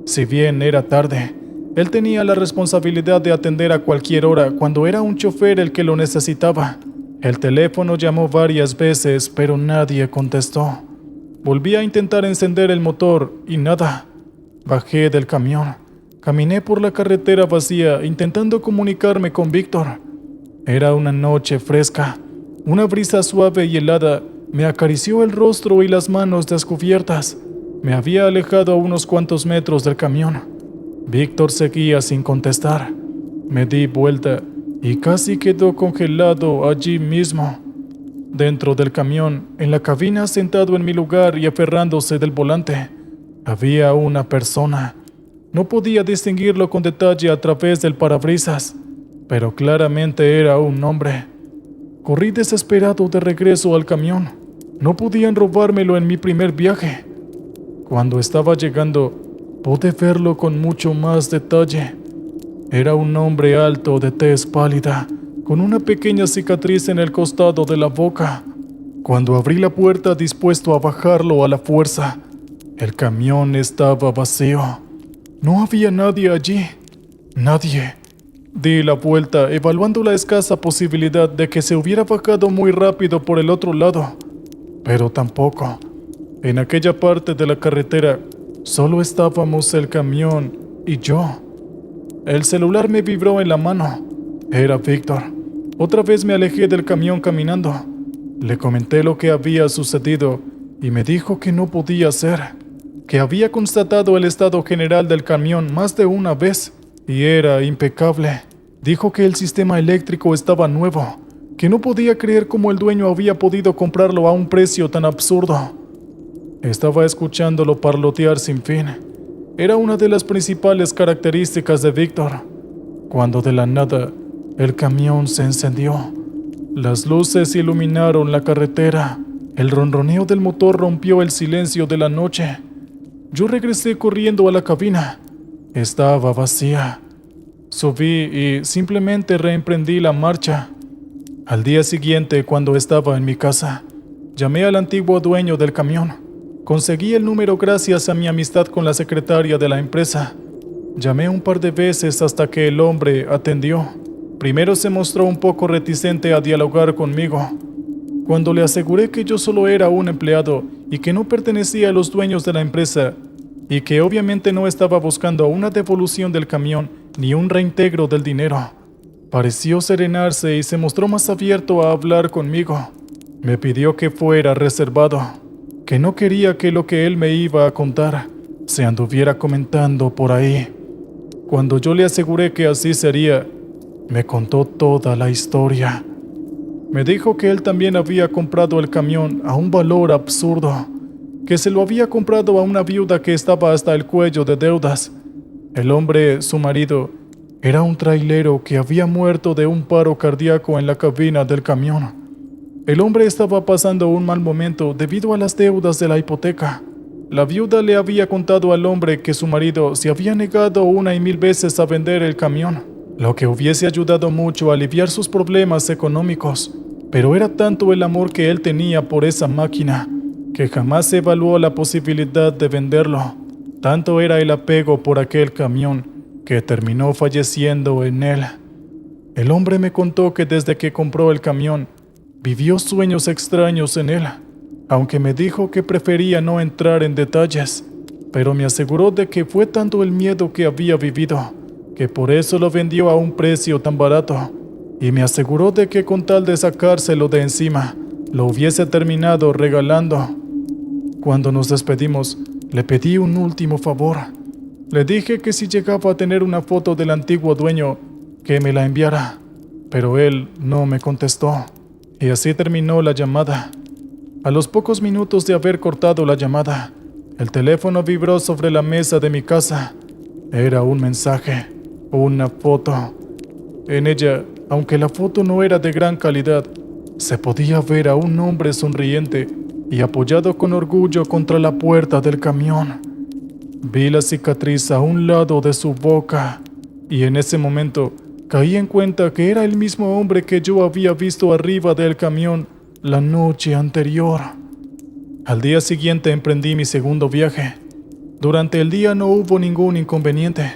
Si bien era tarde, él tenía la responsabilidad de atender a cualquier hora cuando era un chofer el que lo necesitaba. El teléfono llamó varias veces, pero nadie contestó. Volví a intentar encender el motor y nada. Bajé del camión. Caminé por la carretera vacía intentando comunicarme con Víctor. Era una noche fresca. Una brisa suave y helada me acarició el rostro y las manos descubiertas. Me había alejado a unos cuantos metros del camión. Víctor seguía sin contestar. Me di vuelta y casi quedó congelado allí mismo. Dentro del camión, en la cabina, sentado en mi lugar y aferrándose del volante, había una persona. No podía distinguirlo con detalle a través del parabrisas, pero claramente era un hombre. Corrí desesperado de regreso al camión. No podían robármelo en mi primer viaje. Cuando estaba llegando, pude verlo con mucho más detalle. Era un hombre alto de tez pálida, con una pequeña cicatriz en el costado de la boca. Cuando abrí la puerta dispuesto a bajarlo a la fuerza, el camión estaba vacío. No había nadie allí. Nadie. Di la vuelta, evaluando la escasa posibilidad de que se hubiera bajado muy rápido por el otro lado. Pero tampoco. En aquella parte de la carretera, solo estábamos el camión y yo. El celular me vibró en la mano. Era Víctor. Otra vez me alejé del camión caminando. Le comenté lo que había sucedido y me dijo que no podía ser, que había constatado el estado general del camión más de una vez y era impecable. Dijo que el sistema eléctrico estaba nuevo, que no podía creer cómo el dueño había podido comprarlo a un precio tan absurdo. Estaba escuchándolo parlotear sin fin. Era una de las principales características de Víctor, cuando de la nada el camión se encendió. Las luces iluminaron la carretera. El ronroneo del motor rompió el silencio de la noche. Yo regresé corriendo a la cabina. Estaba vacía. Subí y simplemente reemprendí la marcha. Al día siguiente, cuando estaba en mi casa, llamé al antiguo dueño del camión. Conseguí el número gracias a mi amistad con la secretaria de la empresa. Llamé un par de veces hasta que el hombre atendió. Primero se mostró un poco reticente a dialogar conmigo. Cuando le aseguré que yo solo era un empleado y que no pertenecía a los dueños de la empresa, y que obviamente no estaba buscando una devolución del camión ni un reintegro del dinero, pareció serenarse y se mostró más abierto a hablar conmigo. Me pidió que fuera reservado, que no quería que lo que él me iba a contar se anduviera comentando por ahí. Cuando yo le aseguré que así sería, me contó toda la historia. Me dijo que él también había comprado el camión a un valor absurdo, que se lo había comprado a una viuda que estaba hasta el cuello de deudas. El hombre, su marido, era un trailero que había muerto de un paro cardíaco en la cabina del camión. El hombre estaba pasando un mal momento debido a las deudas de la hipoteca. La viuda le había contado al hombre que su marido se había negado 1 y 1000 veces a vender el camión, lo que hubiese ayudado mucho a aliviar sus problemas económicos. Pero era tanto el amor que él tenía por esa máquina, que jamás evaluó la posibilidad de venderlo. Tanto era el apego por aquel camión, que terminó falleciendo en él. El hombre me contó que desde que compró el camión, vivió sueños extraños en él, aunque me dijo que prefería no entrar en detalles, pero me aseguró de que fue tanto el miedo que había vivido, que por eso lo vendió a un precio tan barato, y me aseguró de que con tal de sacárselo de encima, lo hubiese terminado regalando. Cuando nos despedimos, le pedí un último favor. Le dije que si llegaba a tener una foto del antiguo dueño, que me la enviara, pero él no me contestó. Y así terminó la llamada. A los pocos minutos de haber cortado la llamada, el teléfono vibró sobre la mesa de mi casa. Era un mensaje, una foto. En ella, aunque la foto no era de gran calidad, se podía ver a un hombre sonriente y apoyado con orgullo contra la puerta del camión. Vi la cicatriz a un lado de su boca y en ese momento caí en cuenta que era el mismo hombre que yo había visto arriba del camión la noche anterior. Al día siguiente emprendí mi segundo viaje. Durante el día no hubo ningún inconveniente.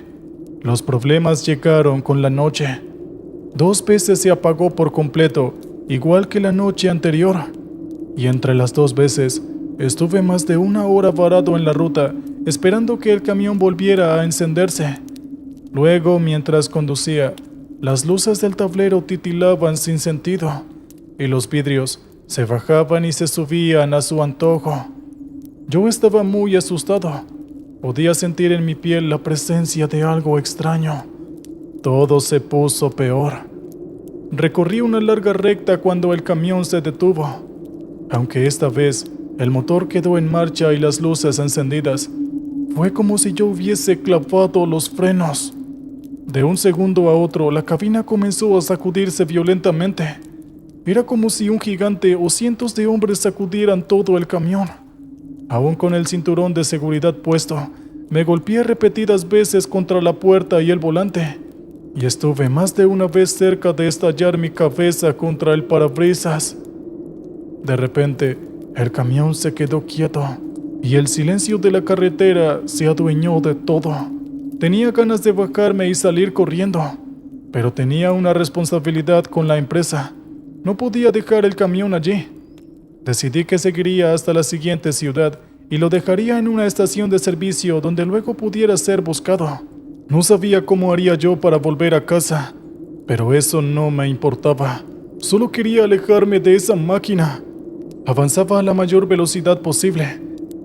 Los problemas llegaron con la noche. 2 veces se apagó por completo, igual que la noche anterior. Y entre las 2 veces, estuve más de 1 hora varado en la ruta, esperando que el camión volviera a encenderse. Luego, mientras conducía, las luces del tablero titilaban sin sentido, y los vidrios se bajaban y se subían a su antojo. Yo estaba muy asustado. Podía sentir en mi piel la presencia de algo extraño. Todo se puso peor. Recorrí una larga recta cuando el camión se detuvo. Aunque esta vez el motor quedó en marcha y las luces encendidas, fue como si yo hubiese clavado los frenos. De un segundo a otro, la cabina comenzó a sacudirse violentamente. Era como si un gigante o cientos de hombres sacudieran todo el camión. Aún con el cinturón de seguridad puesto, me golpeé repetidas veces contra la puerta y el volante, y estuve más de una vez cerca de estallar mi cabeza contra el parabrisas. De repente, el camión se quedó quieto, y el silencio de la carretera se adueñó de todo. Tenía ganas de bajarme y salir corriendo, pero tenía una responsabilidad con la empresa. No podía dejar el camión allí. Decidí que seguiría hasta la siguiente ciudad y lo dejaría en una estación de servicio donde luego pudiera ser buscado. No sabía cómo haría yo para volver a casa, pero eso no me importaba. Solo quería alejarme de esa máquina. Avanzaba a la mayor velocidad posible,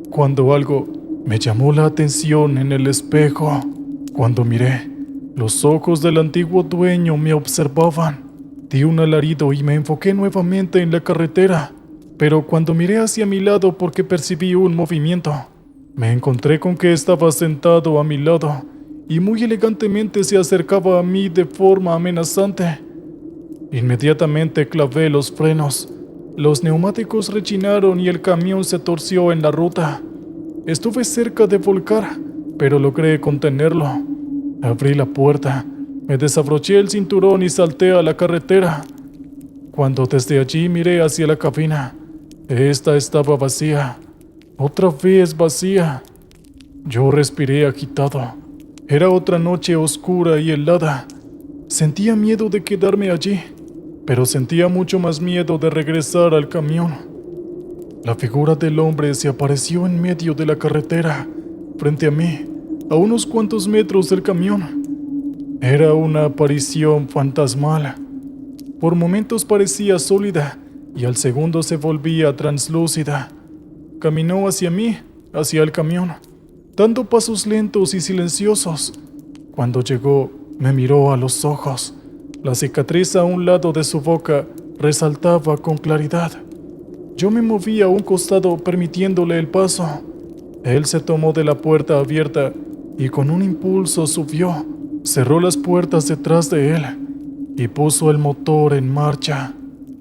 cuando algo me llamó la atención en el espejo. Cuando miré, los ojos del antiguo dueño me observaban. Di un alarido y me enfoqué nuevamente en la carretera, pero cuando miré hacia mi lado porque percibí un movimiento, me encontré con que estaba sentado a mi lado y muy elegantemente se acercaba a mí de forma amenazante. Inmediatamente clavé los frenos. Los neumáticos rechinaron y el camión se torció en la ruta. Estuve cerca de volcar, pero logré contenerlo. Abrí la puerta, me desabroché el cinturón y salté a la carretera. Cuando desde allí miré hacia la cabina, esta estaba vacía. Otra vez vacía. Yo respiré agitado. Era otra noche oscura y helada. Sentía miedo de quedarme allí, pero sentía mucho más miedo de regresar al camión. La figura del hombre se apareció en medio de la carretera, frente a mí, a unos cuantos metros del camión. Era una aparición fantasmal. Por momentos parecía sólida y al segundo se volvía translúcida. Caminó hacia mí, hacia el camión, dando pasos lentos y silenciosos. Cuando llegó, me miró a los ojos. La cicatriz a un lado de su boca resaltaba con claridad. Yo me moví a un costado permitiéndole el paso. Él se tomó de la puerta abierta y con un impulso subió, cerró las puertas detrás de él y puso el motor en marcha.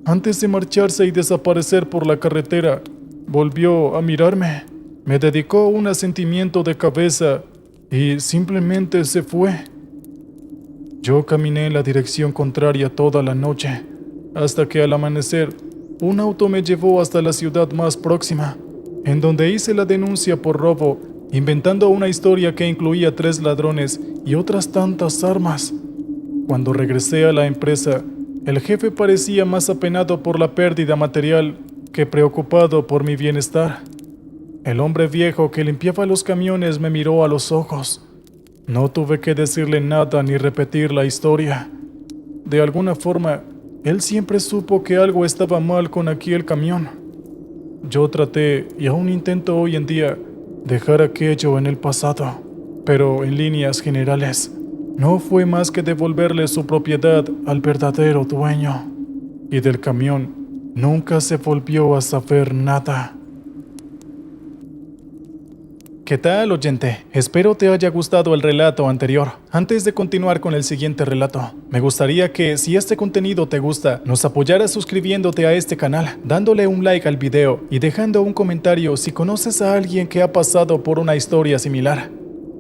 Antes de marcharse y desaparecer por la carretera, volvió a mirarme, me dedicó un asentimiento de cabeza y simplemente se fue. Yo caminé en la dirección contraria toda la noche, hasta que al amanecer, un auto me llevó hasta la ciudad más próxima, en donde hice la denuncia por robo, inventando una historia que incluía 3 ladrones y otras tantas armas. Cuando regresé a la empresa, el jefe parecía más apenado por la pérdida material que preocupado por mi bienestar. El hombre viejo que limpiaba los camiones me miró a los ojos. No tuve que decirle nada ni repetir la historia. De alguna forma, él siempre supo que algo estaba mal con aquel camión. Yo traté, y aún intento hoy en día, dejar aquello en el pasado, pero en líneas generales, no fue más que devolverle su propiedad al verdadero dueño, y del camión nunca se volvió a saber nada. ¿Qué tal, oyente? Espero te haya gustado el relato anterior. Antes de continuar con el siguiente relato, me gustaría que, si este contenido te gusta, nos apoyaras suscribiéndote a este canal, dándole un like al video y dejando un comentario si conoces a alguien que ha pasado por una historia similar.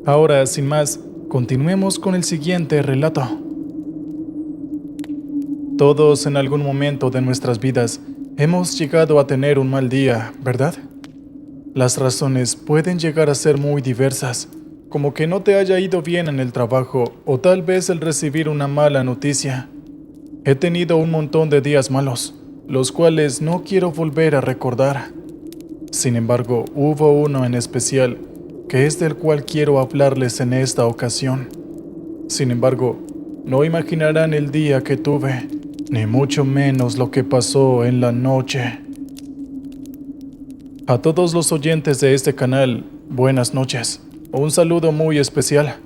Ahora, sin más, continuemos con el siguiente relato. Todos en algún momento de nuestras vidas hemos llegado a tener un mal día, ¿verdad? Las razones pueden llegar a ser muy diversas, como que no te haya ido bien en el trabajo o tal vez el recibir una mala noticia. He tenido un montón de días malos, los cuales no quiero volver a recordar. Sin embargo, hubo uno en especial, que es del cual quiero hablarles en esta ocasión. Sin embargo, no imaginarán el día que tuve, ni mucho menos lo que pasó en la noche. A todos los oyentes de este canal, buenas noches. Un saludo muy especial.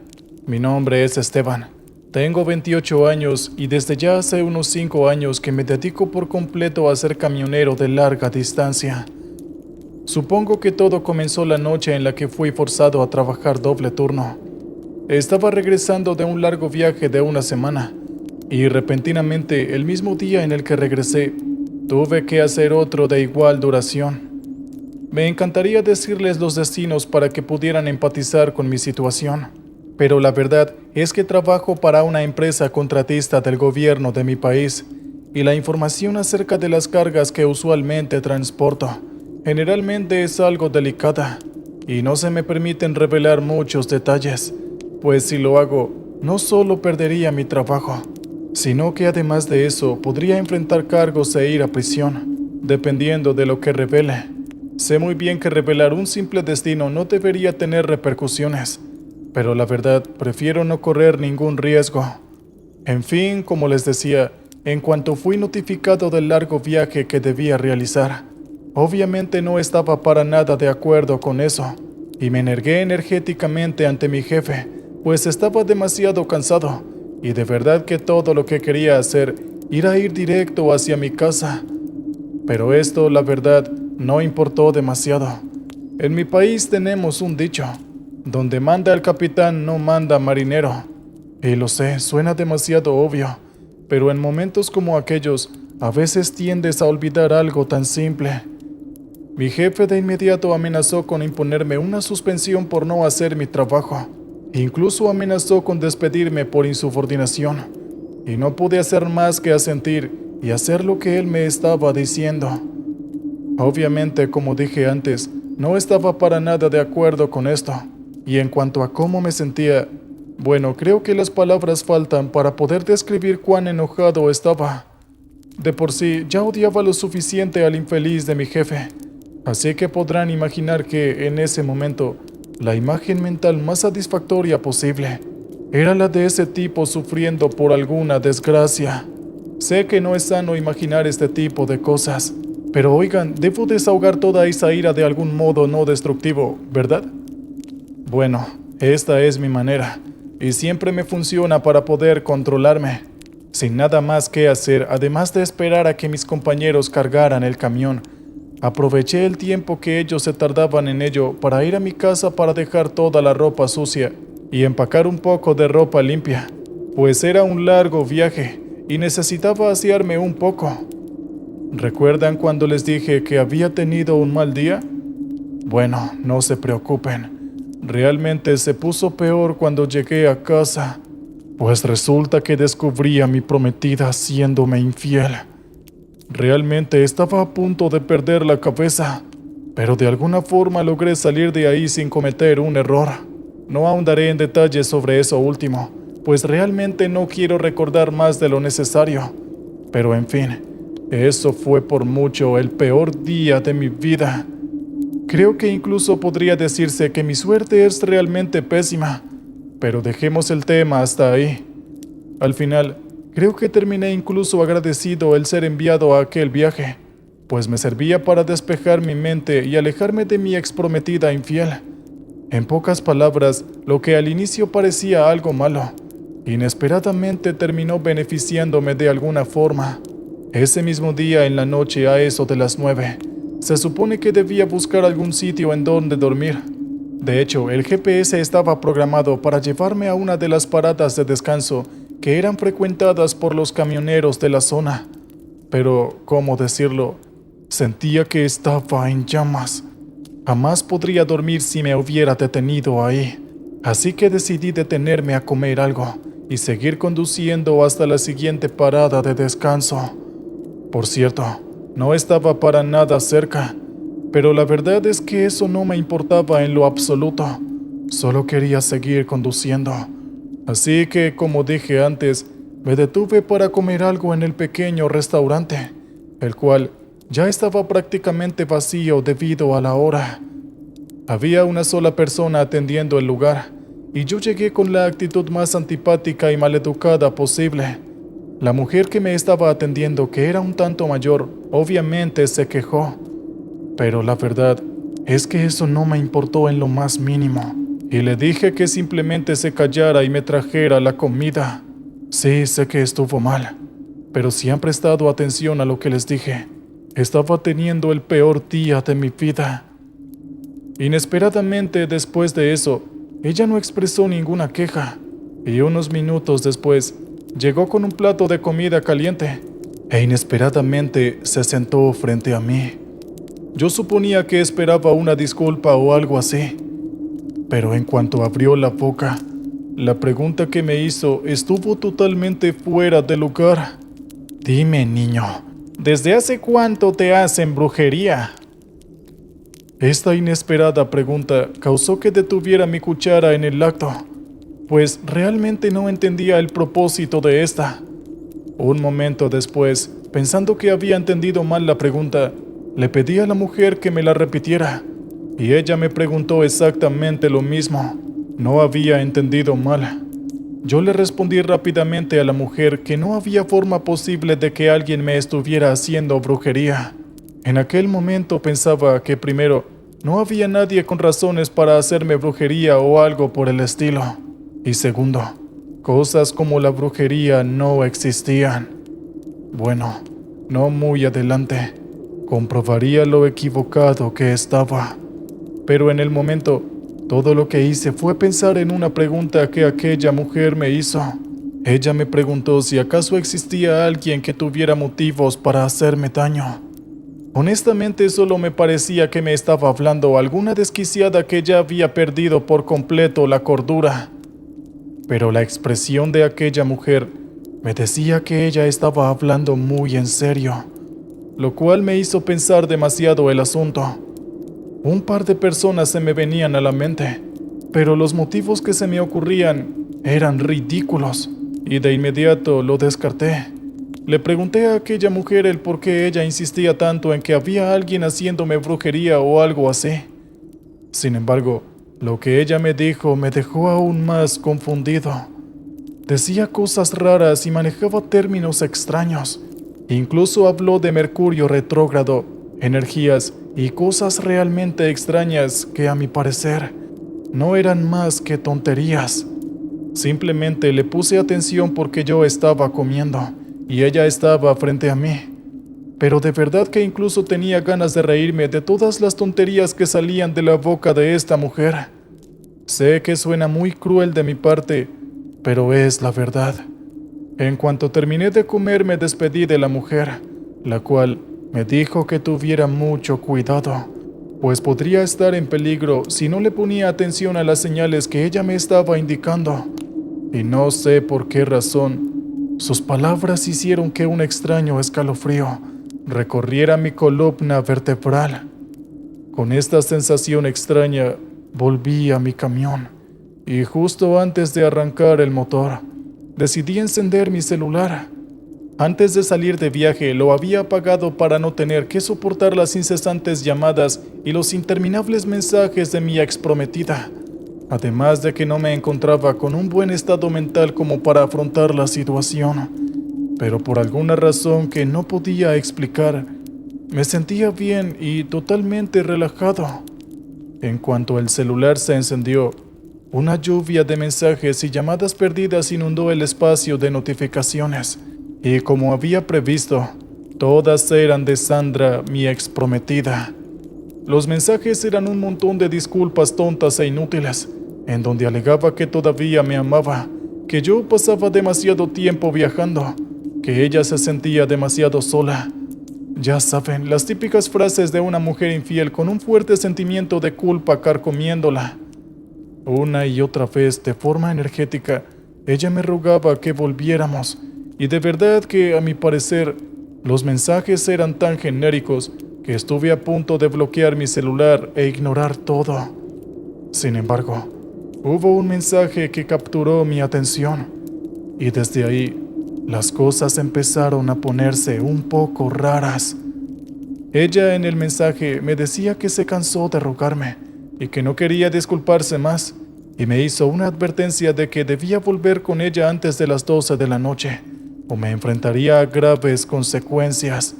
Mi nombre es Esteban. Tengo 28 años y desde ya hace unos 5 años que me dedico por completo a ser camionero de larga distancia. Supongo que todo comenzó la noche en la que fui forzado a trabajar doble turno. Estaba regresando de un largo viaje de una semana y repentinamente, el mismo día en el que regresé, tuve que hacer otro de igual duración. Me encantaría decirles los destinos para que pudieran empatizar con mi situación, pero la verdad es que trabajo para una empresa contratista del gobierno de mi país y la información acerca de las cargas que usualmente transporto generalmente es algo delicada y no se me permiten revelar muchos detalles, pues si lo hago, no solo perdería mi trabajo, sino que además de eso podría enfrentar cargos e ir a prisión, dependiendo de lo que revele. Sé muy bien que revelar un simple destino no debería tener repercusiones, pero la verdad prefiero no correr ningún riesgo. En fin, como les decía, en cuanto fui notificado del largo viaje que debía realizar, obviamente no estaba para nada de acuerdo con eso, y me negué energéticamente ante mi jefe, pues estaba demasiado cansado, y de verdad que todo lo que quería hacer era ir directo hacia mi casa. Pero esto, la verdad, no importó demasiado. En mi país tenemos un dicho: donde manda el capitán no manda marinero. Y lo sé, suena demasiado obvio, pero en momentos como aquellos, a veces tiendes a olvidar algo tan simple. Mi jefe de inmediato amenazó con imponerme una suspensión por no hacer mi trabajo. Incluso amenazó con despedirme por insubordinación. Y no pude hacer más que asentir y hacer lo que él me estaba diciendo. Obviamente, como dije antes, no estaba para nada de acuerdo con esto. Y en cuanto a cómo me sentía, bueno, creo que las palabras faltan para poder describir cuán enojado estaba. De por sí, ya odiaba lo suficiente al infeliz de mi jefe. Así que podrán imaginar que, en ese momento, la imagen mental más satisfactoria posible era la de ese tipo sufriendo por alguna desgracia. Sé que no es sano imaginar este tipo de cosas, pero oigan, debo desahogar toda esa ira de algún modo no destructivo, ¿verdad? Bueno, esta es mi manera, y siempre me funciona para poder controlarme. Sin nada más que hacer, además de esperar a que mis compañeros cargaran el camión, aproveché el tiempo que ellos se tardaban en ello para ir a mi casa para dejar toda la ropa sucia y empacar un poco de ropa limpia, pues era un largo viaje y necesitaba asearme un poco. ¿Recuerdan cuando les dije que había tenido un mal día? Bueno, no se preocupen. Realmente se puso peor cuando llegué a casa, pues resulta que descubrí a mi prometida haciéndome infiel. Realmente estaba a punto de perder la cabeza, pero de alguna forma logré salir de ahí sin cometer un error. No ahondaré en detalles sobre eso último, pues realmente no quiero recordar más de lo necesario. Pero en fin, eso fue por mucho el peor día de mi vida. Creo que incluso podría decirse que mi suerte es realmente pésima, pero dejemos el tema hasta ahí. Al final, creo que terminé incluso agradecido el ser enviado a aquel viaje, pues me servía para despejar mi mente y alejarme de mi exprometida infiel. En pocas palabras, lo que al inicio parecía algo malo, inesperadamente terminó beneficiándome de alguna forma. Ese mismo día en la noche a eso de las 9, se supone que debía buscar algún sitio en donde dormir. De hecho, el GPS estaba programado para llevarme a una de las paradas de descanso que eran frecuentadas por los camioneros de la zona. Pero, ¿cómo decirlo? Sentía que estaba en llamas. Jamás podría dormir si me hubiera detenido ahí. Así que decidí detenerme a comer algo y seguir conduciendo hasta la siguiente parada de descanso. Por cierto, no estaba para nada cerca, pero la verdad es que eso no me importaba en lo absoluto. Solo quería seguir conduciendo. Así que, como dije antes, me detuve para comer algo en el pequeño restaurante, el cual ya estaba prácticamente vacío debido a la hora. Había una sola persona atendiendo el lugar, y yo llegué con la actitud más antipática y maleducada posible. La mujer que me estaba atendiendo, que era un tanto mayor, obviamente se quejó. Pero la verdad es que eso no me importó en lo más mínimo. y le dije que simplemente se callara y me trajera la comida. Sí, sé que estuvo mal, pero si han prestado atención a lo que les dije, estaba teniendo el peor día de mi vida. Inesperadamente después de eso, ella no expresó ninguna queja, y unos minutos después llegó con un plato de comida caliente, e inesperadamente se sentó frente a mí. Yo suponía que esperaba una disculpa o algo así, pero en cuanto abrió la boca, la pregunta que me hizo estuvo totalmente fuera de lugar. Dime, niño, ¿desde hace cuánto te hacen brujería? Esta inesperada pregunta causó que detuviera mi cuchara en el acto, pues realmente no entendía el propósito de esta. Un momento después, pensando que había entendido mal la pregunta, le pedí a la mujer que me la repitiera, y ella me preguntó exactamente lo mismo. No había entendido mal. Yo le respondí rápidamente a la mujer que no había forma posible de que alguien me estuviera haciendo brujería. En aquel momento pensaba que primero, no había nadie con razones para hacerme brujería o algo por el estilo. Y segundo, cosas como la brujería no existían. Bueno, no muy adelante, comprobaría lo equivocado que estaba. Pero en el momento, todo lo que hice fue pensar en una pregunta que aquella mujer me hizo. Ella me preguntó si acaso existía alguien que tuviera motivos para hacerme daño. Honestamente, solo me parecía que me estaba hablando alguna desquiciada que ya había perdido por completo la cordura. Pero la expresión de aquella mujer me decía que ella estaba hablando muy en serio, lo cual me hizo pensar demasiado el asunto. Un par de personas se me venían a la mente, pero los motivos que se me ocurrían eran ridículos, y de inmediato lo descarté. Le pregunté a aquella mujer el por qué ella insistía tanto en que había alguien haciéndome brujería o algo así. Sin embargo, lo que ella me dijo me dejó aún más confundido. Decía cosas raras y manejaba términos extraños. Incluso habló de Mercurio retrógrado, energías y cosas realmente extrañas que, a mi parecer, no eran más que tonterías. Simplemente le puse atención porque yo estaba comiendo y ella estaba frente a mí. Pero de verdad que incluso tenía ganas de reírme de todas las tonterías que salían de la boca de esta mujer. Sé que suena muy cruel de mi parte, pero es la verdad. En cuanto terminé de comer, me despedí de la mujer, la cual me dijo que tuviera mucho cuidado, pues podría estar en peligro si no le ponía atención a las señales que ella me estaba indicando. Y no sé por qué razón, sus palabras hicieron que un extraño escalofrío recorriera mi columna vertebral. Con esta sensación extraña, volví a mi camión, y justo antes de arrancar el motor, decidí encender mi celular. Antes de salir de viaje, lo había apagado para no tener que soportar las incesantes llamadas y los interminables mensajes de mi exprometida. Además de que no me encontraba con un buen estado mental como para afrontar la situación. Pero por alguna razón que no podía explicar, me sentía bien y totalmente relajado. En cuanto el celular se encendió, una lluvia de mensajes y llamadas perdidas inundó el espacio de notificaciones. Y como había previsto, todas eran de Sandra, mi exprometida. Los mensajes eran un montón de disculpas tontas e inútiles, en donde alegaba que todavía me amaba, que yo pasaba demasiado tiempo viajando, que ella se sentía demasiado sola. Ya saben, las típicas frases de una mujer infiel con un fuerte sentimiento de culpa carcomiéndola. Una y otra vez, de forma energética, ella me rogaba que volviéramos, y de verdad que, a mi parecer, los mensajes eran tan genéricos que estuve a punto de bloquear mi celular e ignorar todo. Sin embargo, hubo un mensaje que capturó mi atención, y desde ahí, las cosas empezaron a ponerse un poco raras. Ella en el mensaje me decía que se cansó de rogarme y que no quería disculparse más, y me hizo una advertencia de que debía volver con ella antes de las 12 de la noche, o me enfrentaría a graves consecuencias.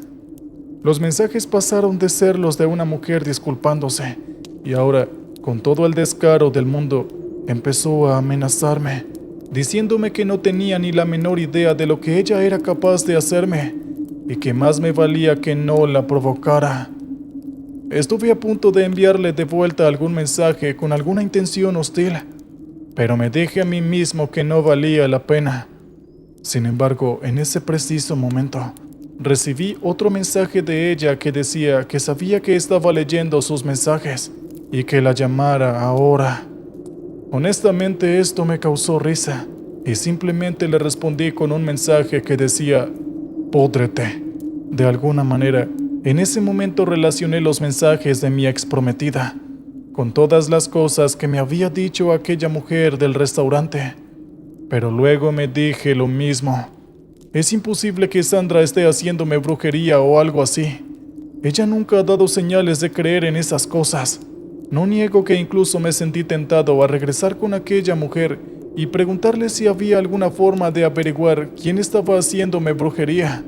Los mensajes pasaron de ser los de una mujer disculpándose, y ahora, con todo el descaro del mundo, empezó a amenazarme, diciéndome que no tenía ni la menor idea de lo que ella era capaz de hacerme y que más me valía que no la provocara. Estuve a punto de enviarle de vuelta algún mensaje con alguna intención hostil, pero me dije a mí mismo que no valía la pena. Sin embargo, en ese preciso momento, recibí otro mensaje de ella que decía que sabía que estaba leyendo sus mensajes y que la llamara ahora. Honestamente, esto me causó risa y simplemente le respondí con un mensaje que decía: «Pódrete». De alguna manera, en ese momento relacioné los mensajes de mi exprometida con todas las cosas que me había dicho aquella mujer del restaurante. Pero luego me dije lo mismo. Es imposible que Sandra esté haciéndome brujería o algo así. Ella nunca ha dado señales de creer en esas cosas. No niego que incluso me sentí tentado a regresar con aquella mujer y preguntarle si había alguna forma de averiguar quién estaba haciéndome brujería.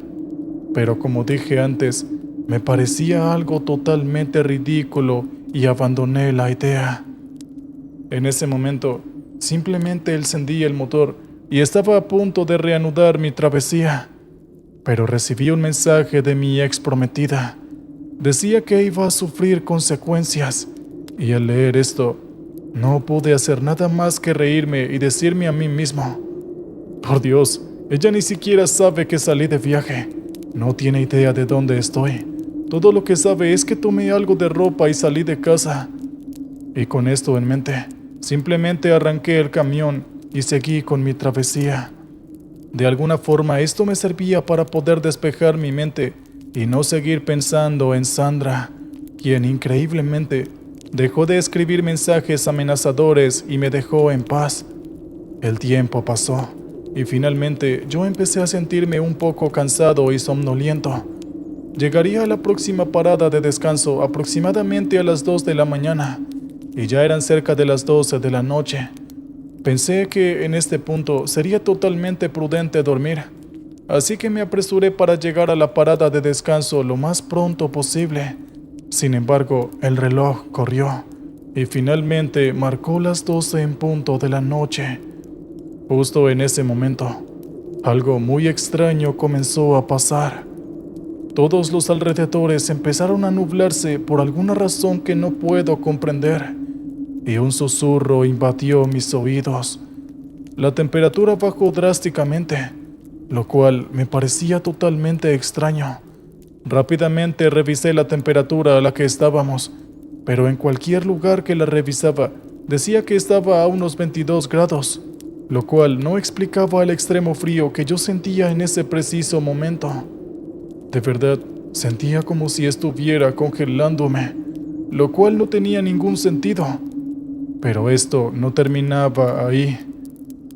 Pero como dije antes, me parecía algo totalmente ridículo y abandoné la idea. En ese momento, simplemente encendí el motor y estaba a punto de reanudar mi travesía. Pero recibí un mensaje de mi exprometida. Decía que iba a sufrir consecuencias, y al leer esto, no pude hacer nada más que reírme y decirme a mí mismo: «Por Dios, ella ni siquiera sabe que salí de viaje. No tiene idea de dónde estoy. Todo lo que sabe es que tomé algo de ropa y salí de casa». Y con esto en mente, simplemente arranqué el camión y seguí con mi travesía. De alguna forma esto me servía para poder despejar mi mente y no seguir pensando en Sandra, quien increíblemente dejó de escribir mensajes amenazadores y me dejó en paz. El tiempo pasó y finalmente yo empecé a sentirme un poco cansado y somnoliento. Llegaría a la próxima parada de descanso aproximadamente a las 2 de la mañana y ya eran cerca de las 12 de la noche. Pensé que en este punto sería totalmente prudente dormir, así que me apresuré para llegar a la parada de descanso lo más pronto posible. Sin embargo, el reloj corrió y finalmente marcó las 12 en punto de la noche. Justo en ese momento, algo muy extraño comenzó a pasar. Todos los alrededores empezaron a nublarse por alguna razón que no puedo comprender, y un susurro invadió mis oídos. La temperatura bajó drásticamente, lo cual me parecía totalmente extraño. Rápidamente revisé la temperatura a la que estábamos, pero en cualquier lugar que la revisaba decía que estaba a unos 22 grados, lo cual no explicaba el extremo frío que yo sentía en ese preciso momento. De verdad, sentía como si estuviera congelándome, lo cual no tenía ningún sentido. Pero esto no terminaba ahí,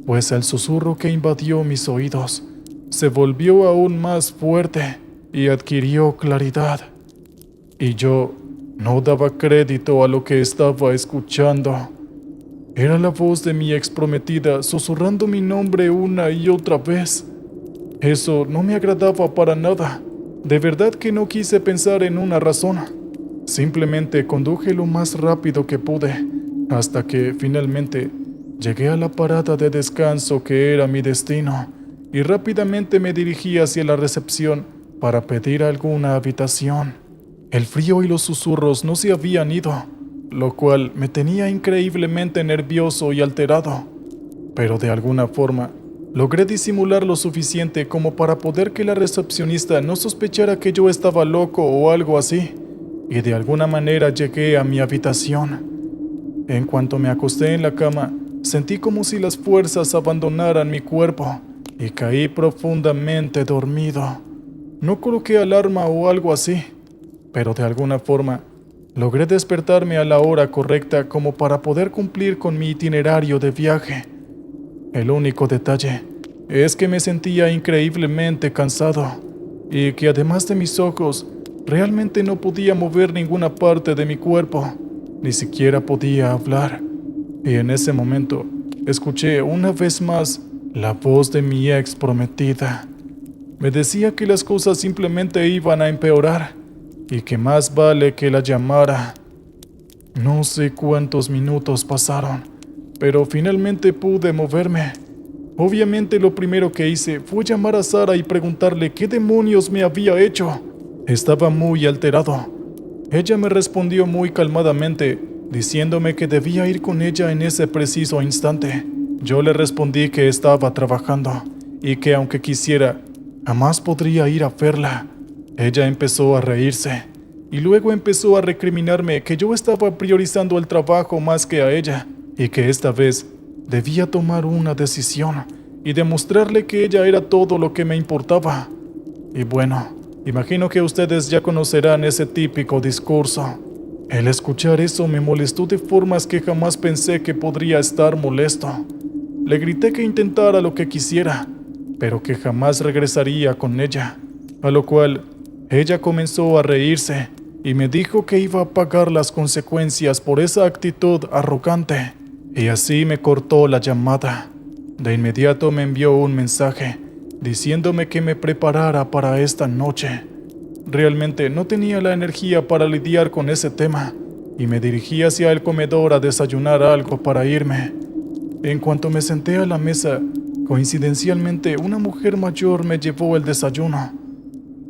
pues el susurro que invadió mis oídos se volvió aún más fuerte y adquirió claridad. Y yo no daba crédito a lo que estaba escuchando. Era la voz de mi exprometida susurrando mi nombre una y otra vez. Eso no me agradaba para nada. De verdad que no quise pensar en una razón. Simplemente conduje lo más rápido que pude, hasta que finalmente llegué a la parada de descanso que era mi destino, y rápidamente me dirigí hacia la recepción para pedir alguna habitación. El frío y los susurros no se habían ido, lo cual me tenía increíblemente nervioso y alterado, pero de alguna forma logré disimular lo suficiente como para poder que la recepcionista no sospechara que yo estaba loco o algo así, y de alguna manera llegué a mi habitación. En cuanto me acosté en la cama, sentí como si las fuerzas abandonaran mi cuerpo y caí profundamente dormido. No coloqué alarma o algo así, pero de alguna forma logré despertarme a la hora correcta como para poder cumplir con mi itinerario de viaje. El único detalle es que me sentía increíblemente cansado y que además de mis ojos, realmente no podía mover ninguna parte de mi cuerpo. Ni siquiera podía hablar, y en ese momento escuché una vez más la voz de mi ex prometida. Me decía que las cosas simplemente iban a empeorar y que más vale que la llamara. No sé cuántos minutos pasaron, pero finalmente pude moverme. Obviamente lo primero que hice fue llamar a Sara y preguntarle qué demonios me había hecho. Estaba muy alterado. Ella me respondió muy calmadamente, diciéndome que debía ir con ella en ese preciso instante. Yo le respondí que estaba trabajando y que aunque quisiera, jamás podría ir a verla. Ella empezó a reírse y luego empezó a recriminarme que yo estaba priorizando el trabajo más que a ella y que esta vez debía tomar una decisión y demostrarle que ella era todo lo que me importaba. Y bueno, imagino que ustedes ya conocerán ese típico discurso. El escuchar eso me molestó de formas que jamás pensé que podría estar molesto. Le grité que intentara lo que quisiera, pero que jamás regresaría con ella, a lo cual ella comenzó a reírse y me dijo que iba a pagar las consecuencias por esa actitud arrogante, y así me cortó la llamada. De inmediato me envió un mensaje diciéndome que me preparara para esta noche. Realmente no tenía la energía para lidiar con ese tema y me dirigí hacia el comedor a desayunar algo para irme. En cuanto me senté a la mesa, coincidencialmente una mujer mayor me llevó el desayuno,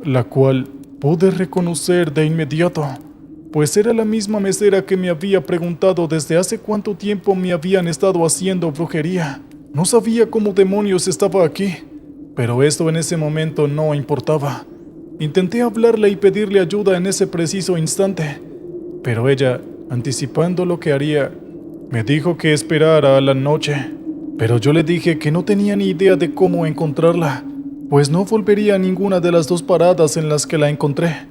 la cual pude reconocer de inmediato, pues era la misma mesera que me había preguntado desde hace cuánto tiempo me habían estado haciendo brujería. No sabía cómo demonios estaba aquí, pero esto en ese momento no importaba. Intenté hablarle y pedirle ayuda en ese preciso instante, pero ella, anticipando lo que haría, me dijo que esperara a la noche. Pero yo le dije que no tenía ni idea de cómo encontrarla, pues no volvería a ninguna de las dos paradas en las que la encontré.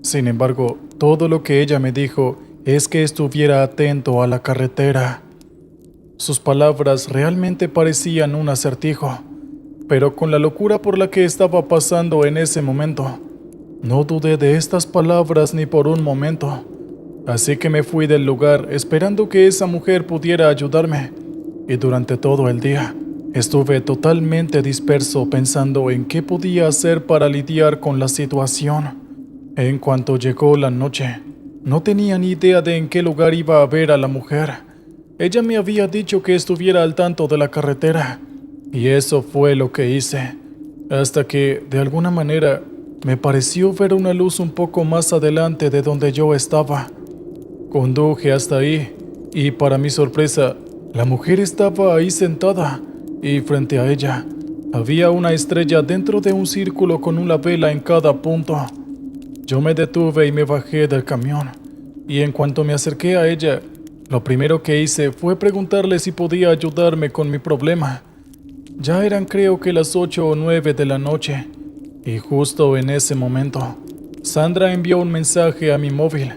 Sin embargo, todo lo que ella me dijo es que estuviera atento a la carretera. Sus palabras realmente parecían un acertijo, pero con la locura por la que estaba pasando en ese momento, no dudé de estas palabras ni por un momento. Así que me fui del lugar esperando que esa mujer pudiera ayudarme, y durante todo el día estuve totalmente disperso pensando en qué podía hacer para lidiar con la situación. En cuanto llegó la noche, no tenía ni idea de en qué lugar iba a ver a la mujer. Ella me había dicho que estuviera al tanto de la carretera, y eso fue lo que hice, hasta que, de alguna manera, me pareció ver una luz un poco más adelante de donde yo estaba. Conduje hasta ahí, y para mi sorpresa, la mujer estaba ahí sentada, y frente a ella había una estrella dentro de un círculo con una vela en cada punto. Yo me detuve y me bajé del camión, y en cuanto me acerqué a ella, lo primero que hice fue preguntarle si podía ayudarme con mi problema. Ya eran creo que las 8 o 9 de la noche, y justo en ese momento, Sandra envió un mensaje a mi móvil.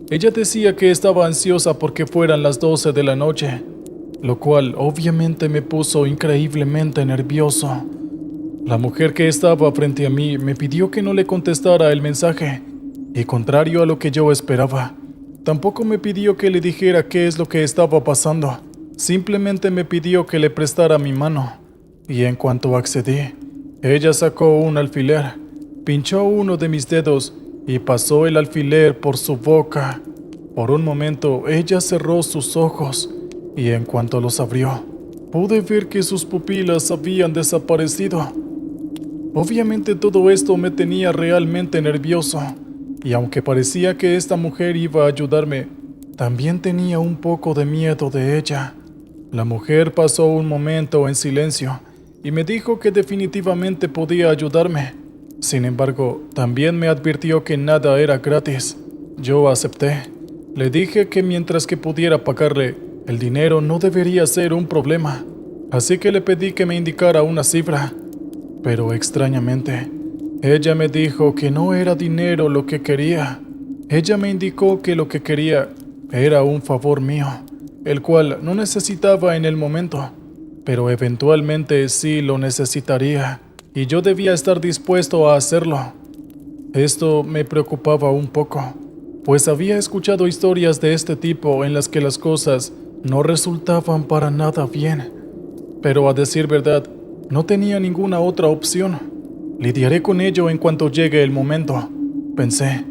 Ella decía que estaba ansiosa porque fueran las 12 de la noche, lo cual obviamente me puso increíblemente nervioso. La mujer que estaba frente a mí me pidió que no le contestara el mensaje, y contrario a lo que yo esperaba, tampoco me pidió que le dijera qué es lo que estaba pasando. Simplemente me pidió que le prestara mi mano, y en cuanto accedí, ella sacó un alfiler, pinchó uno de mis dedos y pasó el alfiler por su boca. Por un momento ella cerró sus ojos, y en cuanto los abrió, pude ver que sus pupilas habían desaparecido. Obviamente todo esto me tenía realmente nervioso, y aunque parecía que esta mujer iba a ayudarme, también tenía un poco de miedo de ella. La mujer pasó un momento en silencio y me dijo que definitivamente podía ayudarme. Sin embargo, también me advirtió que nada era gratis. Yo acepté. Le dije que mientras que pudiera pagarle, el dinero no debería ser un problema, así que le pedí que me indicara una cifra. Pero extrañamente, ella me dijo que no era dinero lo que quería. Ella me indicó que lo que quería era un favor mío, el cual no necesitaba en el momento, pero eventualmente sí lo necesitaría, y yo debía estar dispuesto a hacerlo. Esto me preocupaba un poco, pues había escuchado historias de este tipo en las que las cosas no resultaban para nada bien, pero a decir verdad, no tenía ninguna otra opción. Lidiaré con ello en cuanto llegue el momento, pensé.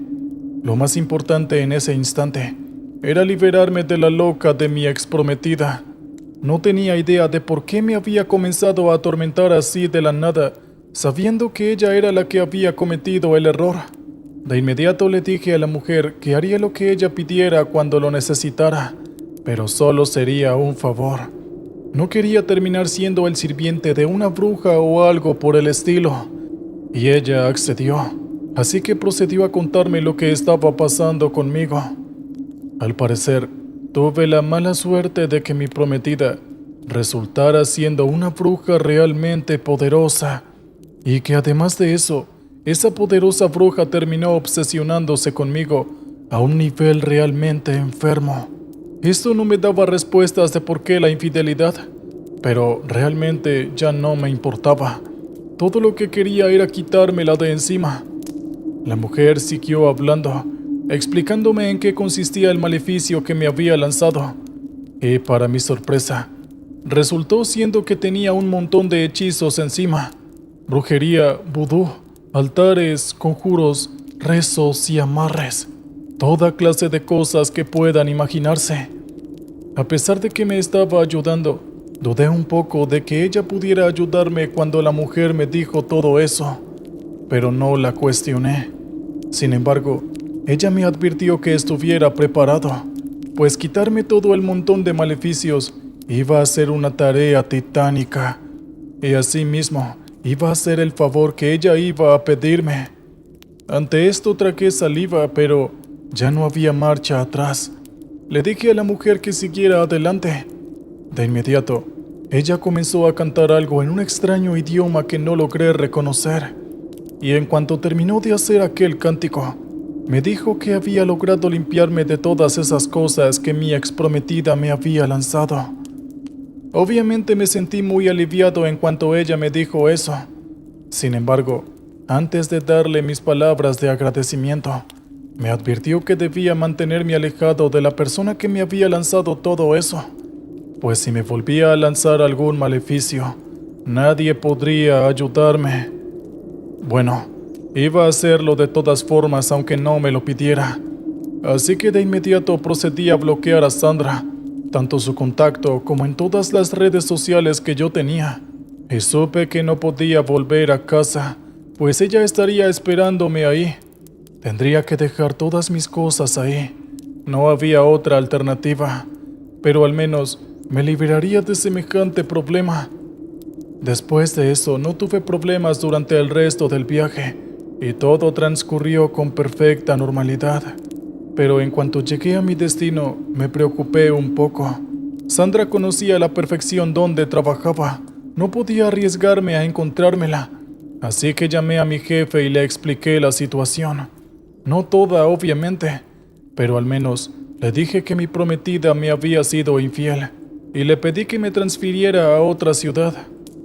Lo más importante en ese instante era liberarme de la loca de mi exprometida. No tenía idea de por qué me había comenzado a atormentar así de la nada, sabiendo que ella era la que había cometido el error. De inmediato le dije a la mujer que haría lo que ella pidiera cuando lo necesitara, pero solo sería un favor. No quería terminar siendo el sirviente de una bruja o algo por el estilo. Y ella accedió, así que procedió a contarme lo que estaba pasando conmigo. Al parecer, tuve la mala suerte de que mi prometida resultara siendo una bruja realmente poderosa, y que además de eso, esa poderosa bruja terminó obsesionándose conmigo a un nivel realmente enfermo. Esto no me daba respuestas de por qué la infidelidad, pero realmente ya no me importaba. Todo lo que quería era quitármela de encima. La mujer siguió hablando, explicándome en qué consistía el maleficio que me había lanzado. Y para mi sorpresa, resultó siendo que tenía un montón de hechizos encima. Brujería, vudú, altares, conjuros, rezos y amarres. Toda clase de cosas que puedan imaginarse. A pesar de que me estaba ayudando, dudé un poco de que ella pudiera ayudarme cuando la mujer me dijo todo eso, pero no la cuestioné. Sin embargo, ella me advirtió que estuviera preparado, pues quitarme todo el montón de maleficios iba a ser una tarea titánica, y asimismo iba a ser el favor que ella iba a pedirme. Ante esto tragué saliva, pero ya no había marcha atrás. Le dije a la mujer que siguiera adelante. De inmediato, ella comenzó a cantar algo en un extraño idioma que no logré reconocer, y en cuanto terminó de hacer aquel cántico, me dijo que había logrado limpiarme de todas esas cosas que mi exprometida me había lanzado. Obviamente me sentí muy aliviado en cuanto ella me dijo eso. Sin embargo, antes de darle mis palabras de agradecimiento, me advirtió que debía mantenerme alejado de la persona que me había lanzado todo eso, pues si me volvía a lanzar algún maleficio, nadie podría ayudarme. Bueno, iba a hacerlo de todas formas aunque no me lo pidiera. Así que de inmediato procedí a bloquear a Sandra, tanto su contacto como en todas las redes sociales que yo tenía. Y supe que no podía volver a casa, pues ella estaría esperándome ahí. Tendría que dejar todas mis cosas ahí. No había otra alternativa, pero al menos me libraría de semejante problema. Después de eso no tuve problemas durante el resto del viaje y todo transcurrió con perfecta normalidad. Pero en cuanto llegué a mi destino me preocupé un poco. Sandra conocía a la perfección dónde trabajaba. No podía arriesgarme a encontrármela, así que llamé a mi jefe y le expliqué la situación. No toda, obviamente, pero al menos le dije que mi prometida me había sido infiel y le pedí que me transfiriera a otra ciudad.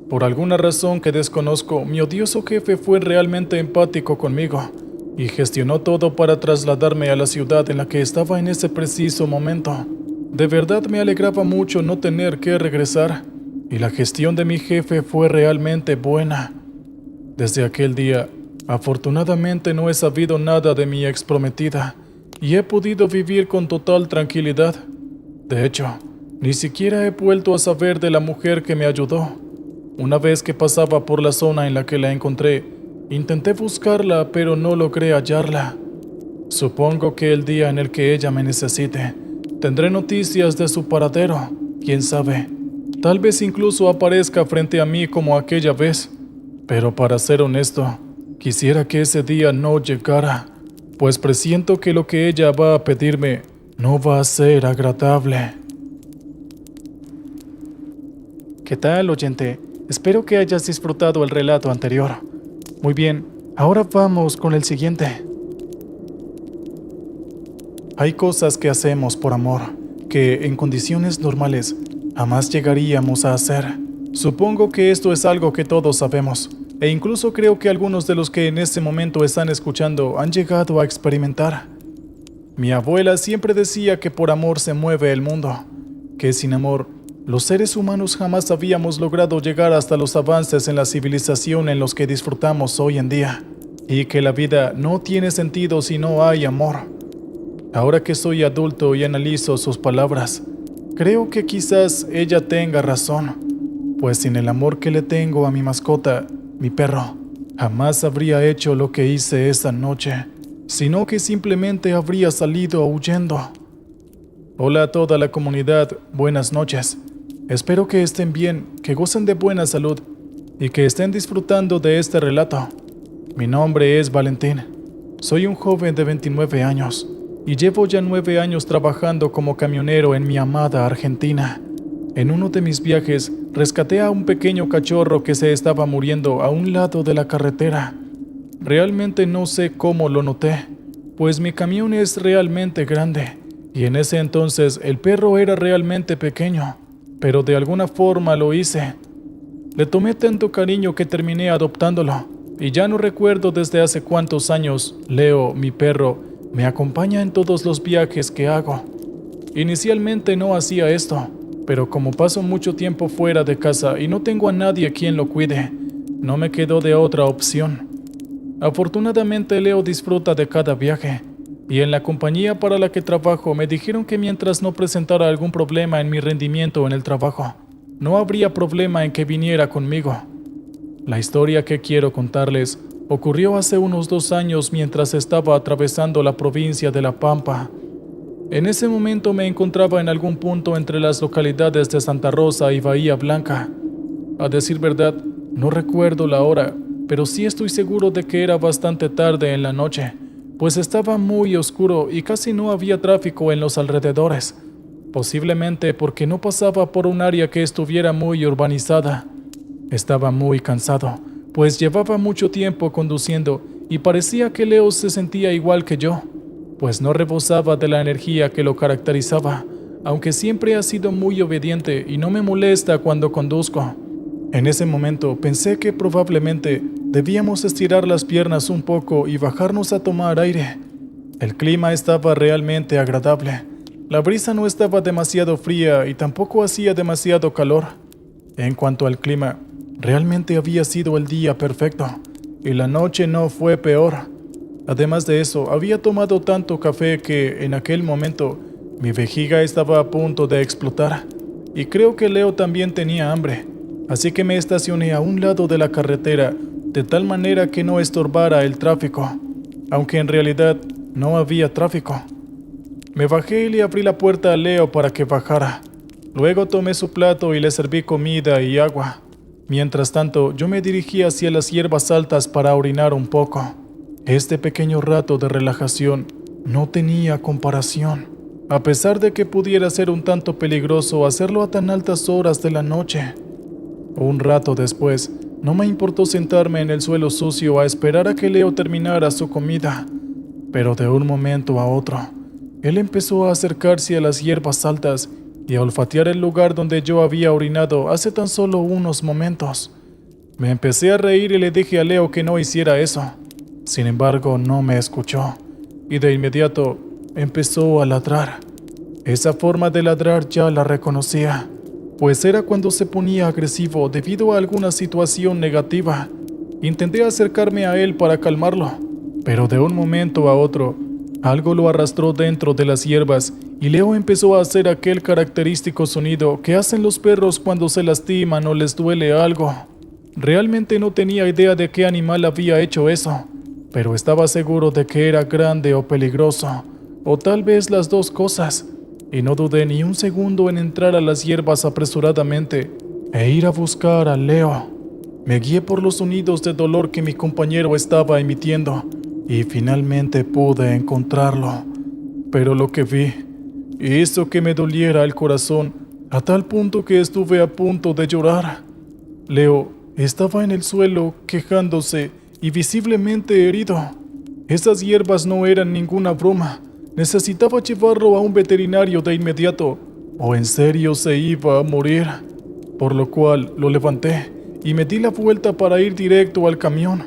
Por alguna razón que desconozco, mi odioso jefe fue realmente empático conmigo y gestionó todo para trasladarme a la ciudad en la que estaba en ese preciso momento. De verdad me alegraba mucho no tener que regresar, y la gestión de mi jefe fue realmente buena. Desde aquel día, afortunadamente no he sabido nada de mi exprometida y he podido vivir con total tranquilidad. De hecho, ni siquiera he vuelto a saber de la mujer que me ayudó. Una vez que pasaba por la zona en la que la encontré, intenté buscarla, pero no logré hallarla. Supongo que el día en el que ella me necesite, tendré noticias de su paradero. Quién sabe, tal vez incluso aparezca frente a mí como aquella vez. Pero para ser honesto, quisiera que ese día no llegara, pues presiento que lo que ella va a pedirme no va a ser agradable. ¿Qué tal, oyente? Espero que hayas disfrutado el relato anterior. Muy bien, ahora vamos con el siguiente. Hay cosas que hacemos por amor, que en condiciones normales jamás llegaríamos a hacer. Supongo que esto es algo que todos sabemos, e incluso creo que algunos de los que en este momento están escuchando han llegado a experimentar. Mi abuela siempre decía que por amor se mueve el mundo, que sin amor los seres humanos jamás habíamos logrado llegar hasta los avances en la civilización en los que disfrutamos hoy en día, y que la vida no tiene sentido si no hay amor. Ahora que soy adulto y analizo sus palabras, Creo que quizás ella tenga razón, pues sin el amor que le tengo a mi mascota, mi perro, jamás habría hecho lo que hice esa noche, sino que simplemente habría salido huyendo. Hola a toda la comunidad, buenas noches. Espero que estén bien, que gocen de buena salud y que estén disfrutando de este relato. Mi nombre es Valentín. Soy un joven de 29 años y llevo ya 9 años trabajando como camionero en mi amada Argentina. En uno de mis viajes rescaté a un pequeño cachorro que se estaba muriendo a un lado de la carretera. Realmente no sé cómo lo noté, pues mi camión es realmente grande y en ese entonces el perro era realmente pequeño, pero de alguna forma lo hice. Le tomé tanto cariño que terminé adoptándolo y ya no recuerdo desde hace cuántos años Leo, mi perro, me acompaña en todos los viajes que hago. Inicialmente no hacía esto, pero como paso mucho tiempo fuera de casa y no tengo a nadie quien lo cuide, no me quedó de otra opción. Afortunadamente Leo disfruta de cada viaje, y en la compañía para la que trabajo me dijeron que mientras no presentara algún problema en mi rendimiento en el trabajo, no habría problema en que viniera conmigo. La historia que quiero contarles ocurrió hace unos 2 años mientras estaba atravesando la provincia de La Pampa. En ese momento me encontraba en algún punto entre las localidades de Santa Rosa y Bahía Blanca. A decir verdad, no recuerdo la hora, pero sí estoy seguro de que era bastante tarde en la noche, pues estaba muy oscuro y casi no había tráfico en los alrededores, posiblemente porque no pasaba por un área que estuviera muy urbanizada. Estaba muy cansado, pues llevaba mucho tiempo conduciendo y parecía que Leo se sentía igual que yo, pues no rebosaba de la energía que lo caracterizaba, aunque siempre ha sido muy obediente y no me molesta cuando conduzco. En ese momento pensé que probablemente debíamos estirar las piernas un poco y bajarnos a tomar aire. El clima estaba realmente agradable. La brisa no estaba demasiado fría y tampoco hacía demasiado calor. En cuanto al clima, realmente había sido el día perfecto, y la noche no fue peor. Además de eso, había tomado tanto café que, en aquel momento, mi vejiga estaba a punto de explotar, y creo que Leo también tenía hambre, así que me estacioné a un lado de la carretera, de tal manera que no estorbara el tráfico, aunque en realidad no había tráfico. Me bajé y le abrí la puerta a Leo para que bajara. Luego tomé su plato y le serví comida y agua. Mientras tanto, yo me dirigí hacia las hierbas altas para orinar un poco. Este pequeño rato de relajación no tenía comparación, a pesar de que pudiera ser un tanto peligroso hacerlo a tan altas horas de la noche. Un rato después, no me importó sentarme en el suelo sucio a esperar a que Leo terminara su comida, pero de un momento a otro, él empezó a acercarse a las hierbas altas y a olfatear el lugar donde yo había orinado hace tan solo unos momentos. Me empecé a reír y le dije a Leo que no hiciera eso. Sin embargo, no me escuchó, y de inmediato empezó a ladrar. Esa forma de ladrar ya la reconocía, pues era cuando se ponía agresivo debido a alguna situación negativa. Intenté acercarme a él para calmarlo, pero de un momento a otro, algo lo arrastró dentro de las hierbas y Leo empezó a hacer aquel característico sonido que hacen los perros cuando se lastiman o les duele algo. Realmente no tenía idea de qué animal había hecho eso, pero estaba seguro de que era grande o peligroso, o tal vez las dos cosas, y no dudé ni un segundo en entrar a las hierbas apresuradamente e ir a buscar a Leo. Me guié por los sonidos de dolor que mi compañero estaba emitiendo y finalmente pude encontrarlo. Pero lo que vi hizo que me doliera el corazón a tal punto que estuve a punto de llorar. Leo estaba en el suelo quejándose y visiblemente herido. Esas hierbas no eran ninguna broma. Necesitaba llevarlo a un veterinario de inmediato, o en serio se iba a morir. Por lo cual lo levanté y me di la vuelta para ir directo al camión.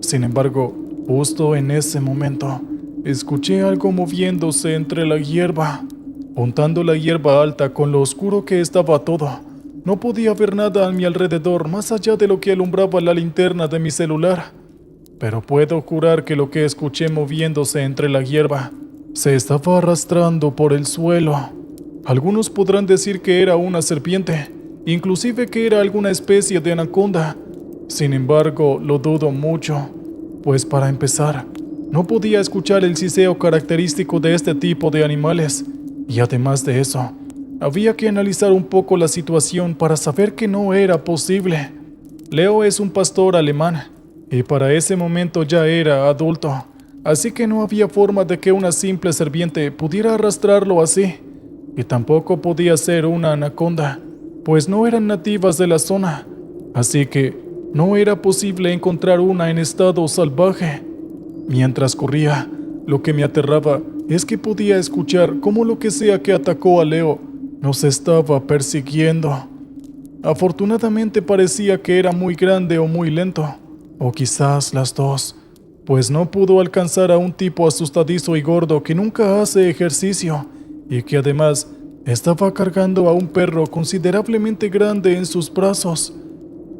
Sin embargo, justo en ese momento, escuché algo moviéndose entre la hierba. Juntando la hierba alta con lo oscuro que estaba todo, no podía ver nada a mi alrededor más allá de lo que alumbraba la linterna de mi celular. Pero puedo jurar que lo que escuché moviéndose entre la hierba se estaba arrastrando por el suelo. Algunos podrán decir que era una serpiente, inclusive que era alguna especie de anaconda. Sin embargo, lo dudo mucho, pues para empezar, no podía escuchar el siseo característico de este tipo de animales, y además de eso, había que analizar un poco la situación para saber que no era posible. Leo es un pastor alemán, y para ese momento ya era adulto, así que no había forma de que una simple serpiente pudiera arrastrarlo así, y tampoco podía ser una anaconda, pues no eran nativas de la zona, así que no era posible encontrar una en estado salvaje. Mientras corría, lo que me aterraba es que podía escuchar cómo lo que sea que atacó a Leo nos estaba persiguiendo. Afortunadamente parecía que era muy grande o muy lento, o quizás las dos, pues no pudo alcanzar a un tipo asustadizo y gordo que nunca hace ejercicio y que además estaba cargando a un perro considerablemente grande en sus brazos.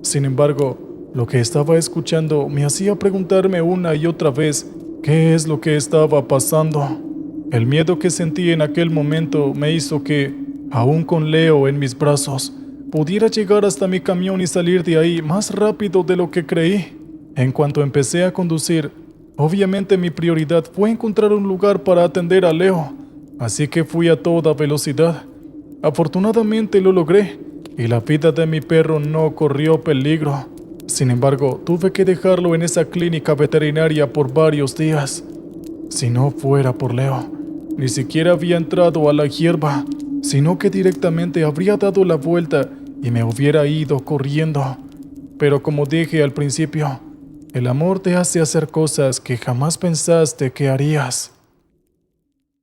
Sin embargo, lo que estaba escuchando me hacía preguntarme una y otra vez qué es lo que estaba pasando. El miedo que sentí en aquel momento me hizo que, aún con Leo en mis brazos, pudiera llegar hasta mi camión y salir de ahí más rápido de lo que creí. En cuanto empecé a conducir, obviamente mi prioridad fue encontrar un lugar para atender a Leo, así que fui a toda velocidad. Afortunadamente lo logré, y la vida de mi perro no corrió peligro. Sin embargo, tuve que dejarlo en esa clínica veterinaria por varios días. Si no fuera por Leo, ni siquiera había entrado a la hierba, sino que directamente habría dado la vuelta y me hubiera ido corriendo. Pero como dije al principio, el amor te hace hacer cosas que jamás pensaste que harías.